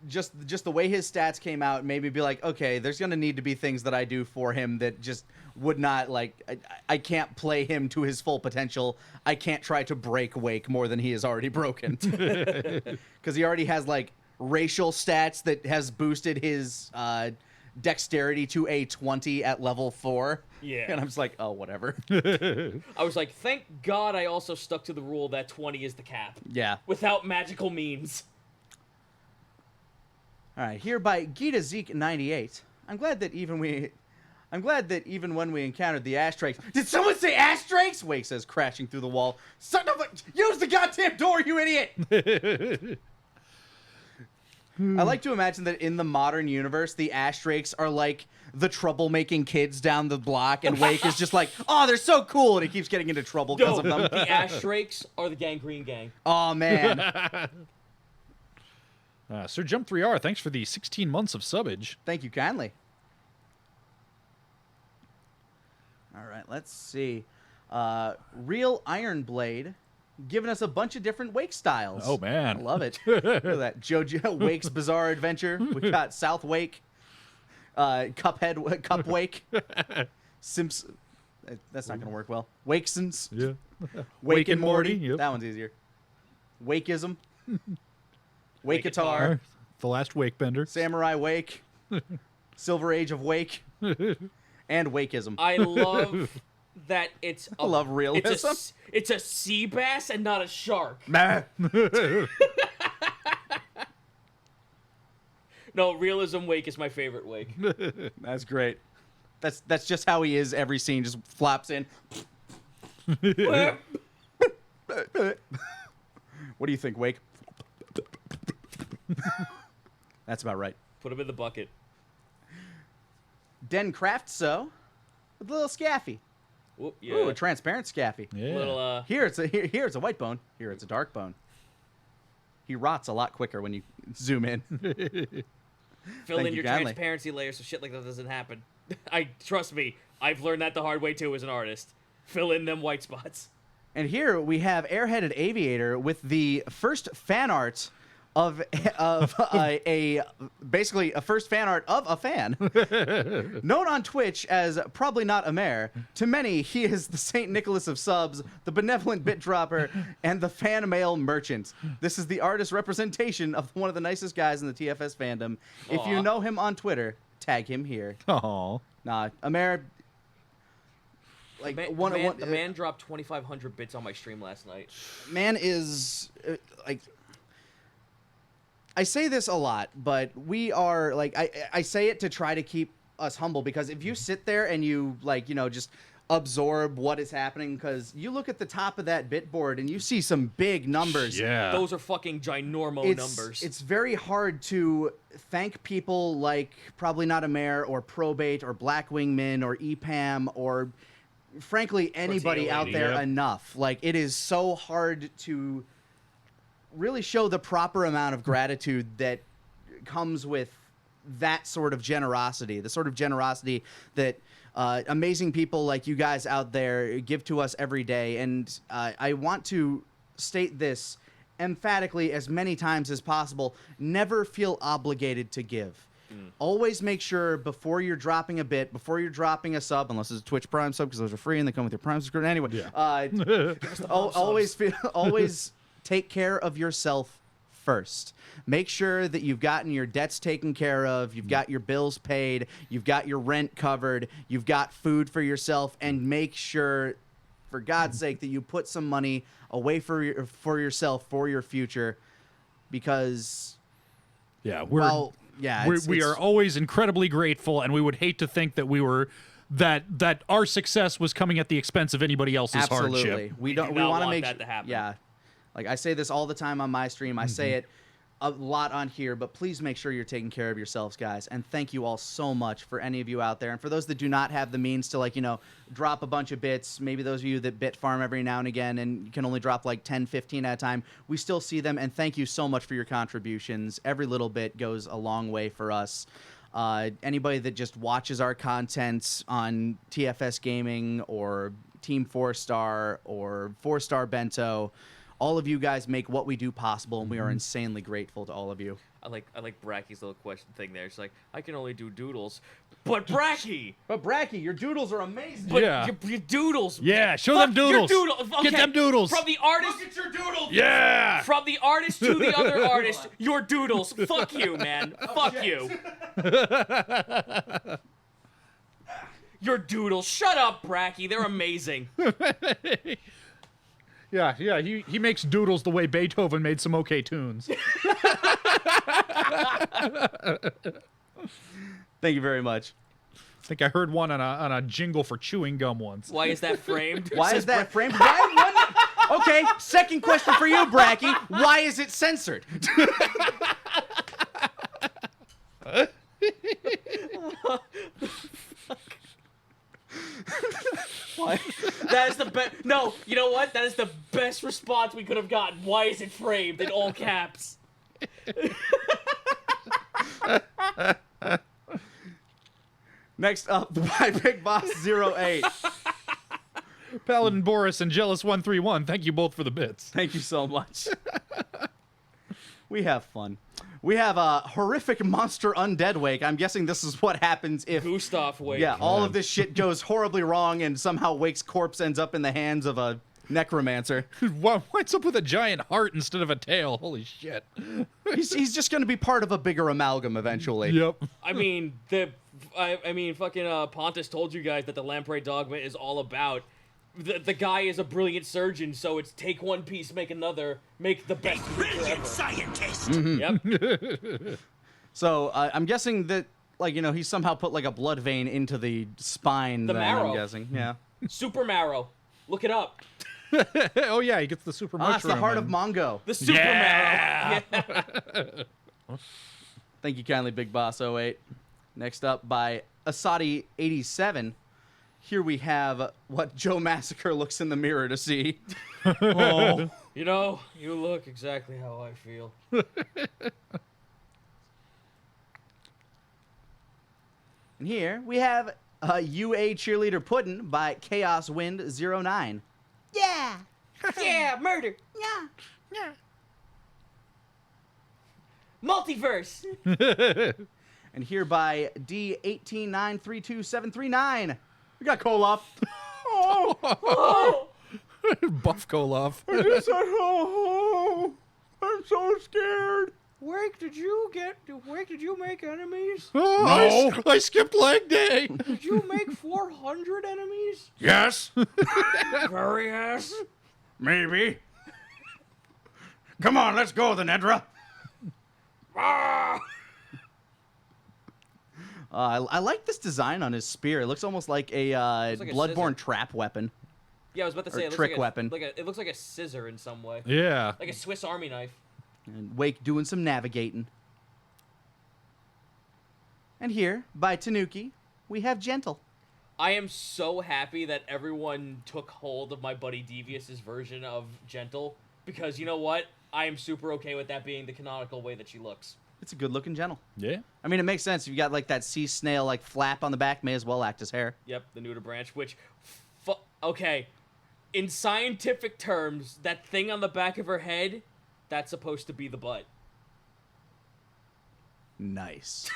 just the way his stats came out made me be like, okay, there's going to need to be things that I do for him that just would not, like, I can't play him to his full potential. I can't try to break Wake more than he is already broken. Because he already has, like, racial stats that has boosted his dexterity to a 20 at level 4. Yeah. And I'm just like, oh, whatever. I was like, thank God I also stuck to the rule that 20 is the cap. Yeah. Without magical means. All right, here by Gita Zeke 98. I'm glad that even when we encountered the Ashtrakes, did someone say Ashtrakes? Wake says, crashing through the wall. Son of a, use the goddamn door, you idiot! I like to imagine that in the modern universe, the Ashtrakes are like the troublemaking kids down the block, and Wake is just like, oh, they're so cool, and he keeps getting into trouble because of them. The Ashtrakes are the Gangrene Gang. Oh man. Sir Jump 3R, thanks for the 16 months of subbage. Thank you kindly. All right, let's see. Real Iron Blade giving us a bunch of different Wake styles. Oh, man. I love it. Look at that. JoJo Wake's Bizarre Adventure. We got South Wake, Cuphead, Cup Wake, Simps. That's not going to work well. Wakesons. Yeah. Wake and Morty. Yep. That one's easier. Wakeism. Wake-atar. The last Wake Bender. Samurai Wake. Silver Age of Wake. And Wakeism. I love that it's I love realism. It's a sea bass and not a shark. Meh. No, realism wake is my favorite wake. That's great. That's just how he is every scene. Just flops in. What do you think, Wake? That's about right. Put him in the bucket. Den Craft So with a little scaffy. Ooh, yeah. Ooh, a transparent scaffy. Yeah. Little, Here it's a white bone. Here it's a dark bone. He rots a lot quicker when you zoom in. fill Thank in you your kindly. transparency layers so shit like that doesn't happen. Trust me, I've learned that the hard way too as an artist. Fill in them white spots. And here we have Airheaded Aviator with the first fan art of basically a first fan art of a fan, known on Twitch as Probably Not a Mare. To many, he is the Saint Nicholas of subs, the benevolent bit dropper, and the fan mail merchant. This is the artist representation of one of the nicest guys in the TFS fandom. If you Aw. know him on Twitter, tag him here. Oh. Nah, a Mare. Like The man dropped 2,500 bits on my stream last night. man is like. I say this a lot, but we are like I say it to try to keep us humble, because if you sit there and you just absorb what is happening, because you look at the top of that bit board and you see some big numbers. Yeah. Those are fucking ginormo numbers. It's very hard to thank people like Probably Not a Mare or Probate or Blackwing Min or EPAM or frankly anybody out there Yep. enough. Like, it is so hard to really show the proper amount of gratitude that comes with that sort of generosity, the sort of generosity that amazing people like you guys out there give to us every day. And I want to state this emphatically as many times as possible: never feel obligated to give. Always make sure before you're dropping a bit, before you're dropping a sub, unless it's a Twitch Prime sub, because those are free and they come with your Prime subscription anyway. Always take care of yourself first. Make sure that you've gotten your debts taken care of, you've got your bills paid, you've got your rent covered, you've got food for yourself, and make sure, for God's sake, that you put some money away for yourself, for your future, because Yeah, we are always incredibly grateful, and we would hate to think that we were that our success was coming at the expense of anybody else's absolutely. hardship. We do want not to want make that to happen. Yeah, like I say this all the time on my stream. I say it a lot on here, but please make sure you're taking care of yourselves, guys. And thank you all so much for any of you out there, and for those that do not have the means to drop a bunch of bits. Maybe those of you that bit farm every now and again and you can only drop like 10, 15 at a time. We still see them, and thank you so much for your contributions. Every little bit goes a long way for us. Anybody that just watches our content on TFS Gaming or Team 4-Star or 4-Star Bento, all of you guys make what we do possible, and we are insanely grateful to all of you. I like Bracky's little question thing there. It's like, I can only do doodles. But Bracky! But Bracky, your doodles are amazing. But Yeah. your doodles. Yeah, show Fuck them doodles. Your doodle. Get Okay, them doodles. From the artist. Look at your doodle. Yeah. From the artist to the other artist, your doodles. Fuck you, man. Fuck you. Your doodles. Shut up, Bracky. They're amazing. Yeah, he makes doodles the way Beethoven made some okay tunes. Thank you very much. I think I heard one on a jingle for chewing gum once. Why is that framed? Why is that framed? Okay, second question for you, Bracky. Why is it censored? Why? That is the best. No, you know what? That is the best response we could have gotten. Why is it framed in all caps? Next up, by Big Boss 08. Paladin Boris and Jealous 131. Thank you both for the bits. Thank you so much. We have fun. We have a horrific monster undead wake. I'm guessing this is what happens if Gustav Wake. yeah, all of this shit goes horribly wrong and somehow Wake's corpse ends up in the hands of a necromancer. What's up with a giant heart instead of a tail? Holy shit. He's just going to be part of a bigger amalgam eventually. Yep. I mean, fucking Pontus told you guys that the Lamprey Dogma is all about. The guy is a brilliant surgeon, so it's take one piece, make another, make the best creature ever. Scientist. Yep. So I'm guessing that, like, you know, he somehow put like a blood vein into the spine. The then, marrow. I'm guessing. Yeah. Super Marrow. Look it up. Oh, yeah, he gets the super mushroom. It's the heart of and- Mongo. The Super Yeah. Marrow. Yeah. Thank you kindly, Big Boss 08. Next up by Asadi 87. Here we have what Joe Massacre looks in the mirror to see. Oh. You know, you look exactly how I feel. And here we have UA Cheerleader Puddin' by Chaos Wind 09. Yeah. Yeah, murder. Yeah. Multiverse. And here by D1893279. We got Koloff. Oh. Buff Koloff. I'm so scared. Wake, did you make enemies? Oh, no. I skipped leg day. Did you make 400 enemies? Yes. Very ass. Maybe. Come on, let's go, the Nedra. I like this design on his spear. It looks almost like a like a Bloodborne scissor. trap weapon. Yeah, I was about to Or say it looks trick like weapon. it looks like a scissor in some way, Yeah. like a Swiss Army knife. And Wake doing some navigating. And here, by Tanuki, we have Gentle. I am so happy that everyone took hold of my buddy Devious's version of Gentle, because you know what? I am super okay with that being the canonical way that she looks. It's a good-looking Gentle. Yeah. I mean, it makes sense. If you got like that sea snail like flap on the back, may as well act as hair. Yep, the neuter branch, which, okay, in scientific terms, that thing on the back of her head, that's supposed to be the butt. Nice.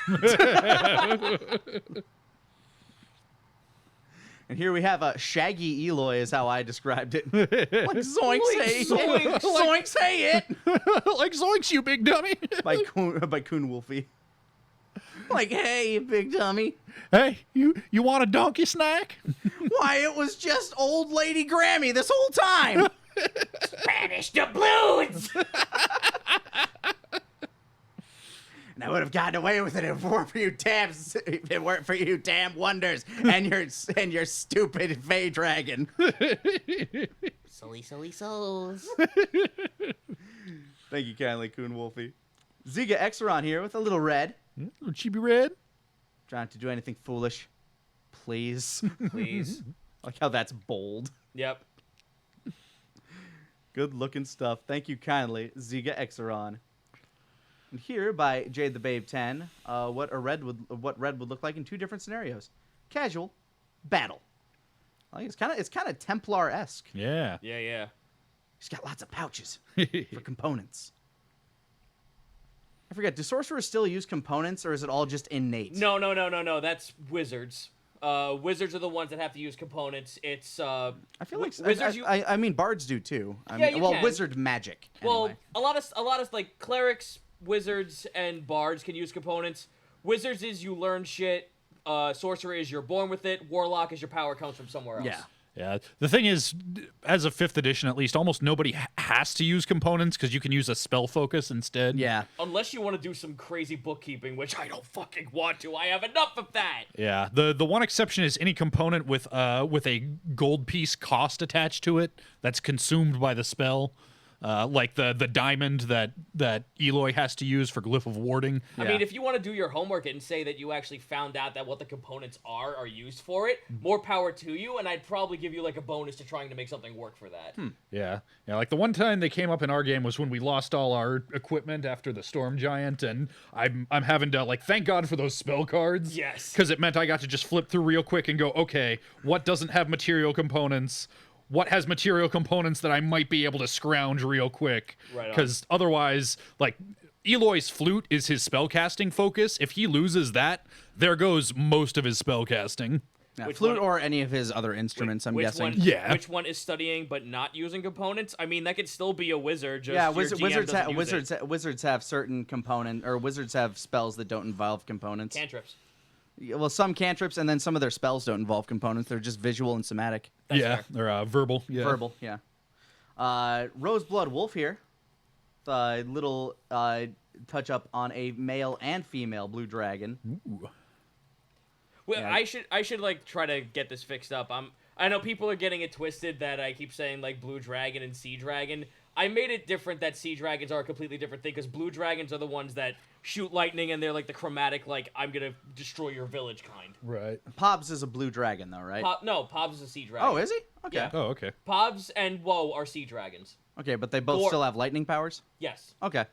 And here we have a Shaggy Eloy is how I described it. Like zoinks, hey, zoinks. zoinks, hey it. Like zoinks, you big dummy. by Coon Wolfie. Like, hey, you big dummy. Hey, you want a donkey snack? Why, it was just old lady Grammy this whole time. Spanish doubloons! And I would have gotten away with it if it weren't for you damn wonders and your stupid Fey dragon. Silly, silly souls. Thank you kindly, Coon Wolfie. Ziga Exeron here with a little red. Little chibi red. Trying to do anything foolish. Please. Please. Like how that's bold. Yep. Good looking stuff. Thank you kindly, Ziga Exeron. And here by Jade the Babe 10, what red would look like in two different scenarios: casual, battle. Like it's kind of Templar-esque. Yeah. Yeah, yeah. He's got lots of pouches for components. I forget. Do sorcerers still use components, or is it all just innate? No. That's wizards. Wizards are the ones that have to use components. It's I feel like wizards. I mean bards do too. Yeah, you can. Wizard magic. Well, Anyway. a lot of like clerics, wizards, and bards can use components. Wizards is you learn shit. Sorcerer is you're born with it. Warlock is your power comes from somewhere else. Yeah. Yeah. The thing is, as a 5th edition at least, almost nobody has to use components because you can use a spell focus instead. Yeah. Unless you want to do some crazy bookkeeping, which I don't fucking want to. I have enough of that. Yeah. The one exception is any component with a gold piece cost attached to it that's consumed by the spell. like the diamond that Eloy has to use for Glyph of Warding. I mean, if you want to do your homework and say that you actually found out that what the components are used for it, more power to you, and I'd probably give you like a bonus to trying to make something work for that. Yeah, like the one time they came up in our game was when we lost all our equipment after the Storm Giant, and I'm having to like thank God for those spell cards. Yes. Because it meant I got to just flip through real quick and go, okay, what doesn't have material components? What has material components that I might be able to scrounge real quick? Right on. Because otherwise, like, Eloy's flute is his spellcasting focus. If he loses that, there goes most of his spellcasting. Yeah, Which flute one- or any of his other instruments, I'm guessing. Yeah. Which one is studying but not using components? I mean, that could still be a wizard. Just Yeah, your GM wizards doesn't use it. wizards have certain wizards have spells that don't involve components. Cantrips. Well, some cantrips, and then some of their spells don't involve components. They're just visual and somatic. That's or verbal. Yeah. Verbal, yeah. Roseblood Wolf here. Little touch up on a male and female blue dragon. Ooh. Well, Yeah. I should like try to get this fixed up. I know people are getting it twisted that I keep saying like blue dragon and sea dragon. I made it different that sea dragons are a completely different thing because blue dragons are the ones that shoot lightning and they're like the chromatic, like I'm gonna destroy your village kind. Right. Pobs is a blue dragon, though, right? No, Pobs is a sea dragon. Oh, is he? Okay. Yeah. Oh, okay. Pobs and Woe are sea dragons. Okay, but they both Or- still have lightning powers? Yes. Okay.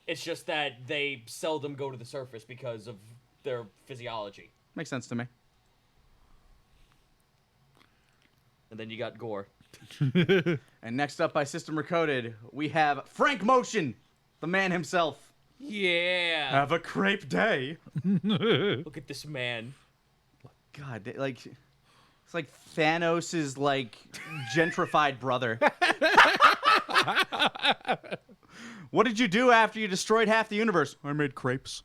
It's just that they seldom go to the surface because of their physiology. Makes sense to me. And then you got Gore. And next up by System Recoded, we have Frank Motion, the man himself. Yeah. Have a crepe day. Look at this man. God, like, it's like Thanos' like gentrified brother. What did you do after you destroyed half the universe? I made crepes.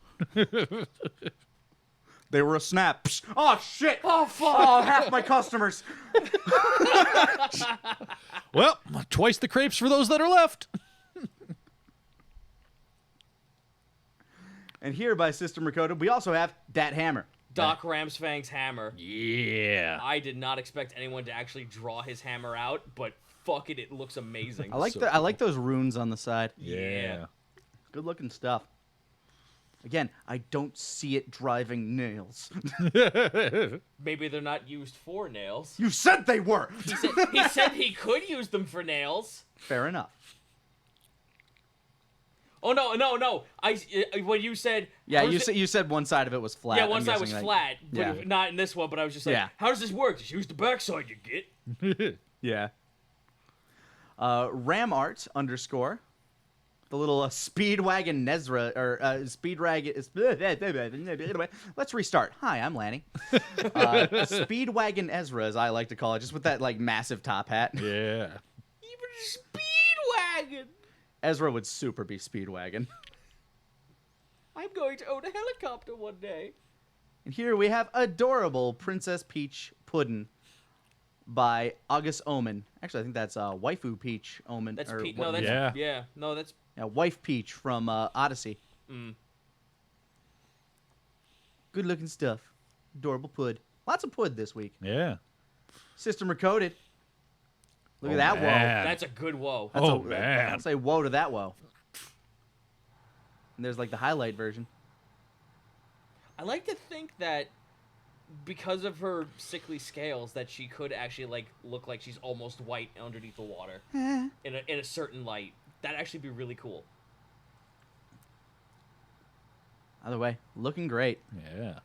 They were a snap. Psh, oh shit! Oh fuck! Oh, half my customers. Well, twice the crepes for those that are left. And here by System Recoded, we also have Dat Hammer. Doc Ramsfang's hammer. Yeah. I did not expect anyone to actually draw his hammer out, but fuck it, it looks amazing. I like those runes on the side. Yeah. Good looking stuff. Again, I don't see it driving nails. Maybe they're not used for nails. You said they were. He said he could use them for nails. Fair enough. Oh no! When you said Yeah, how does you said one side of it was flat. yeah, one I'm side was guessing, flat, but yeah. not in this one. But I was just like, Yeah. how does this work? Just use the backside, you get. Yeah. Ramart _ the little Speedwagon Nezra or Speedwagon. Let's restart. Hi, I'm Lanny. Speedwagon Ezra, as I like to call it, just with that like massive top hat. Yeah. Even Speedwagon. Ezra would super be Speedwagon. I'm going to own a helicopter one day. And here we have adorable Princess Peach Puddin' by August Omen. Actually, I think that's Waifu Peach Omen. That's or Pete. what- No, that's Yeah. yeah. No, that's Wife Peach from Odyssey. Good looking stuff. Adorable pud. Lots of pud this week. Yeah. System Recoded. Look Oh, at that woe. man. that's a good woe. That's Oh, a- man. I'd say woe to that woe. And there's like the highlight version. I like to think that because of her sickly scales, that she could actually like look like she's almost white underneath the water in a certain light. That'd actually be really cool. Either way, looking great. Yeah.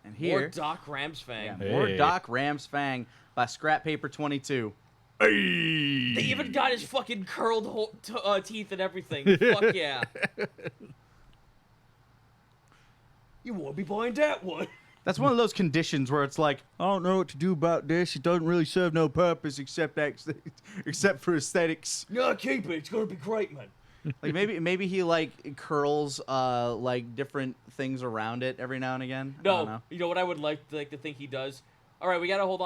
And More here, Doc Ramsfang. yeah, more Hey. Doc Ramsfang by Scrap Paper 22. They even got his fucking curled teeth and everything. Fuck yeah. You won't be buying that one. That's one of those conditions where it's like, I don't know what to do about this. It doesn't really serve no purpose except for aesthetics. No, keep it. It's gonna be great, man. Like maybe he like curls like different things around it every now and again. I don't No, know. you know what I would like to think he does. All right, we gotta hold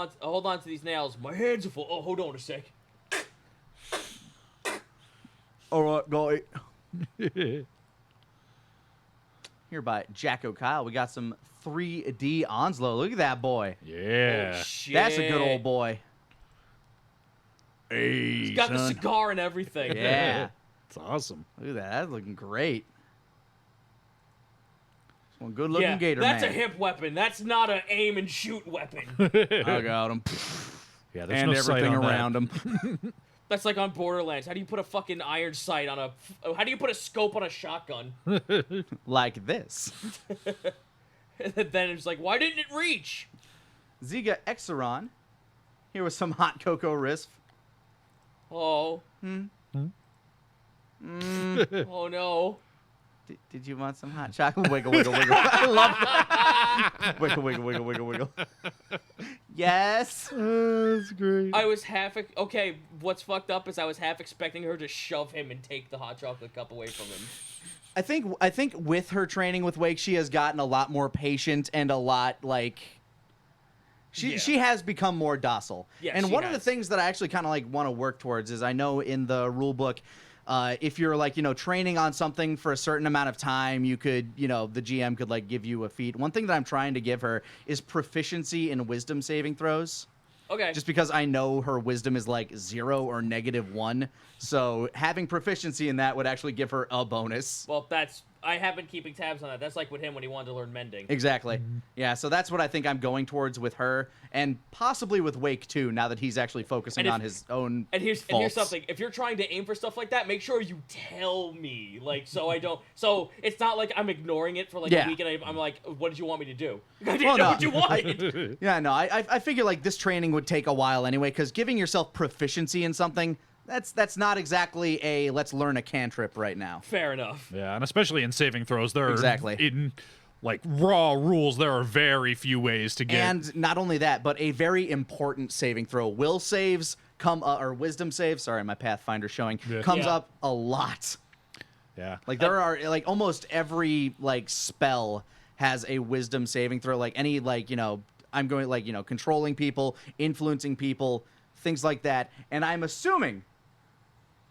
on to these nails. My hands are full. Oh, hold on a sec. All right, got it. Here by Jack O'Kyle, we got some 3D Onslow. Look at that boy. Yeah. Oh, shit. That's a good old boy. Hey, He's got the son. cigar and everything. Yeah. It's awesome. Look at that. That's looking great. One good-looking Yeah, gator that's man. a hip weapon. That's not an aim and shoot weapon. I got him. Yeah, there's And no sight everything on that. around him. That's like on Borderlands. How do you put a fucking iron sight on a... How do you put a scope on a shotgun? Like this. And then it's like, why didn't it reach? Ziga Exeron. Here was some hot cocoa risk. Oh. Oh, no. Did you want some hot chocolate? Wiggle, wiggle, wiggle. I love that. Wiggle, wiggle, wiggle, wiggle, wiggle. Yes. That's great. I was half... Okay, what's fucked up is I was half expecting her to shove him and take the hot chocolate cup away from him. I think with her training with Wake, she has gotten a lot more patient and a lot like she has become more docile. Yeah, and she one of the has. things that I actually kind of like want to work towards is I know in the rule book, if you're like, training on something for a certain amount of time, you could, the GM could like give you a feat. One thing that I'm trying to give her is proficiency in wisdom saving throws. Okay. Just because I know her wisdom is like 0 or -1. So having proficiency in that would actually give her a bonus. Well, that's... I have been keeping tabs on that. That's like with him when he wanted to learn mending. Exactly. Yeah, so that's what I think I'm going towards with her, and possibly with Wake too, now that he's actually focusing on his own And here's faults. something. If you're trying to aim for stuff like that, make sure you tell me. Like, so I don't... So it's not like I'm ignoring it for like Yeah. a week and I'm like, what did you want me to do? I didn't Well, know no. what you wanted. Yeah, no, I figure like this training would take a while anyway, because giving yourself proficiency in something, that's not exactly a let's learn a cantrip right now. Fair enough. Yeah, and especially in saving throws, there Exactly. are in like raw rules. There are very few ways to get. And not only that, but a very important saving throw. Will saves come or wisdom saves. Sorry, my Pathfinder showing comes Yeah. up a lot. yeah, Like there are like almost every like spell has a wisdom saving throw. Like any like I'm going like controlling people, influencing people, things like that. And I'm assuming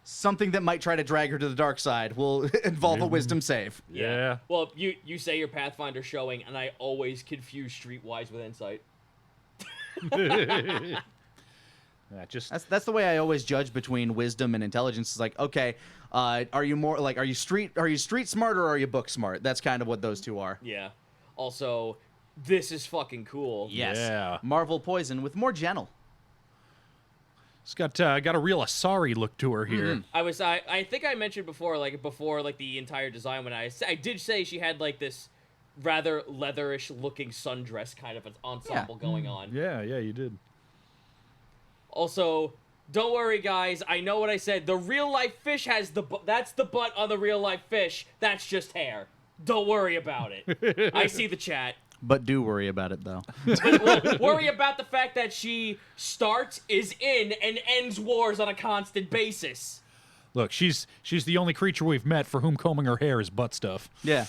something that might try to drag her to the dark side will involve a wisdom save. yeah. Well, you say your Pathfinder showing, and I always confuse Streetwise with Insight. Yeah, just That's the way I always judge between wisdom and intelligence. It's like, okay, are you more like are you street smart or are you book smart? That's kind of what those two are. Yeah. Also, this is fucking cool. Yes. Yeah. Marvel Poison with more gentle. it's got a real Asari look to her here. I think I mentioned before the entire design when I did say she had like this rather leatherish looking sundress kind of an ensemble going on. Yeah, you did. Also, don't worry guys, I know what I said. The real life fish has that's the butt on the real life fish. That's just hair. Don't worry about it. I see the chat. But do worry about it though. Well, worry about the fact that she starts, is in, and ends wars on a constant basis. Look, she's the only creature we've met for whom combing her hair is butt stuff. Yeah.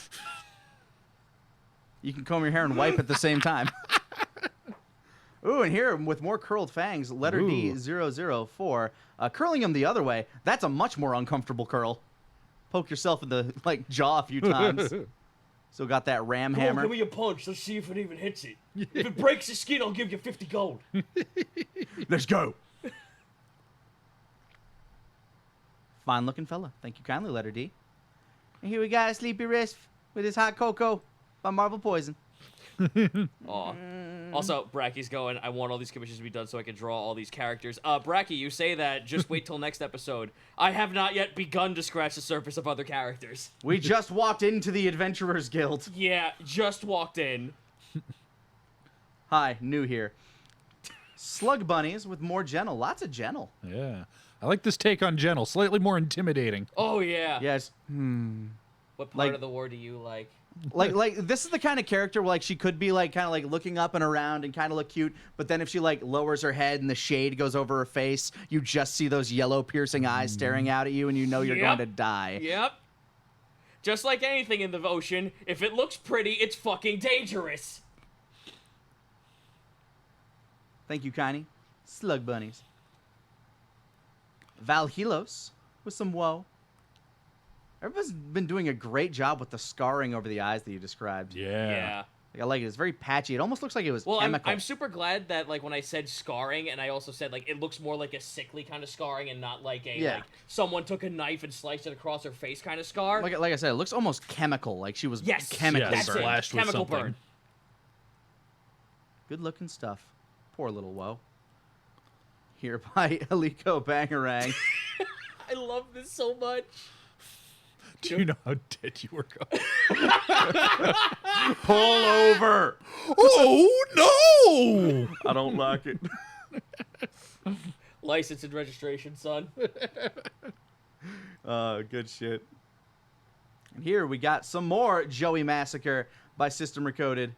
You can comb your hair and wipe at the same time. Ooh, and here with more curled fangs, letter D Ooh. 004. Curling them the other way, that's a much more uncomfortable curl. Poke yourself in the jaw a few times. So got that ram Come on, hammer. give me a punch. Let's see if it even hits it. If it breaks the skin, I'll give you 50 gold. Let's go. Fine looking fella. Thank you kindly, letter D. And here we got Sleepy Wrist with his hot cocoa by Marvel Poison. Aw. Also, Bracky's going, I want all these commissions to be done so I can draw all these characters. Bracky, you say that, just wait till next episode. I have not yet begun to scratch the surface of other characters. We just walked into the Adventurers Guild. Yeah, just walked in. Hi, new here. Slug bunnies with more gentle. Lots of gentle. Yeah. I like this take on Gentle, slightly more intimidating. Oh, yeah. Yes. What part Like- of the war do you like? Like this is the kind of character where like she could be like kind of like looking up and around and kind of look cute, but then if she like lowers her head and the shade goes over her face, you just see those yellow piercing eyes staring out at you and you know you're Yep. going to die. Yep. Just like anything in the ocean, if it looks pretty, it's fucking dangerous. Thank you, Kiney. Slug bunnies. Valhilos with some woe. Everybody's been doing a great job with the scarring over the eyes that you described. Yeah. I like it. It's very patchy. It almost looks like it was chemical. I'm super glad that like when I said scarring, and I also said like it looks more like a sickly kind of scarring and not like a like someone took a knife and sliced it across her face kind of scar. Like I said, it looks almost chemical, like she was Yes, chemically that's burned. it. Splashed with Chemical something. burn. Good looking stuff. Poor little Woe. Here by Aliko Bangarang. I love this so much. Do you know how dead you were going? Pull over. Oh no! I don't like it. License and registration, son. Good shit. And here we got some more Joey Massacre by System Recoded.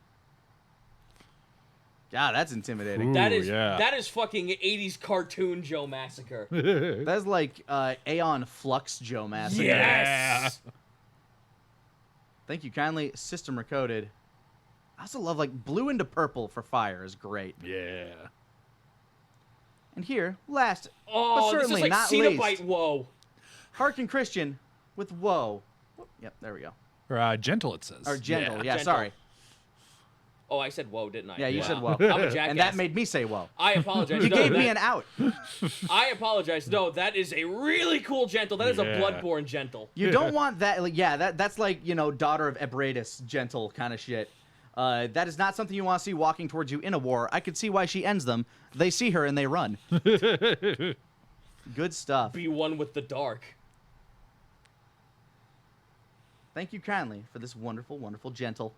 God, that's intimidating. Ooh, That is yeah. that is fucking 80s cartoon Joe Massacre. That's like Aeon Flux Joe Massacre. Yes. Thank you kindly, System Recoded. I also love like blue into purple for fire is great. Yeah. And here, last Oh, but this is certainly like not Cenobite. least, Whoa. Harkin Christian with Woe. Yep, there we go. Or gentle, it says. Or Gentle. Yeah, Gentle. sorry. Oh, I said whoa, didn't I? Yeah, you Wow. said Woe. I'm a jackass. And that made me say Woe. I apologize. You No, gave that- me an out. I apologize. No, that is a really cool gentle. That is a Yeah. bloodborne gentle. You don't want that. Like, yeah, that's like, you know, Daughter of Ebratus, Gentle kind of shit. That is not something you want to see walking towards you in a war. I could see why she ends them. They see her and they run. Good stuff. Be one with the dark. Thank you kindly for this wonderful, wonderful Gentle,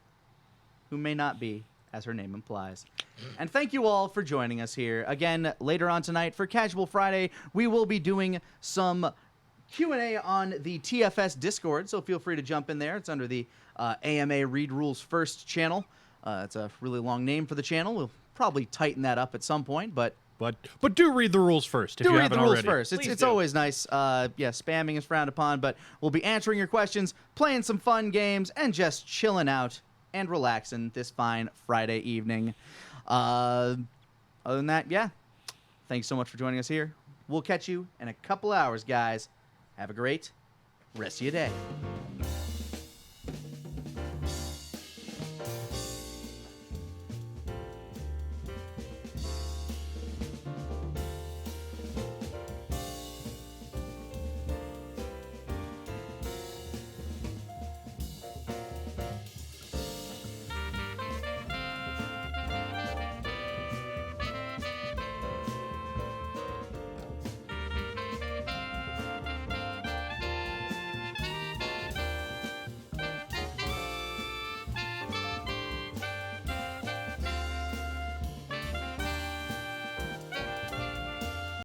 who may not be, as her name implies. And thank you all for joining us here. Again, later on tonight for Casual Friday, we will be doing some Q&A on the TFS Discord, so feel free to jump in there. It's under the AMA Read Rules First channel. It's a really long name for the channel. We'll probably tighten that up at some point, but But do read the rules first if do you read haven't the rules already. first. Please It's do. always nice. Yeah, spamming is frowned upon, but we'll be answering your questions, playing some fun games, and just chilling out and relaxing this fine Friday evening. Other than that, yeah. Thanks so much for joining us here. We'll catch you in a couple hours, guys. Have a great rest of your day.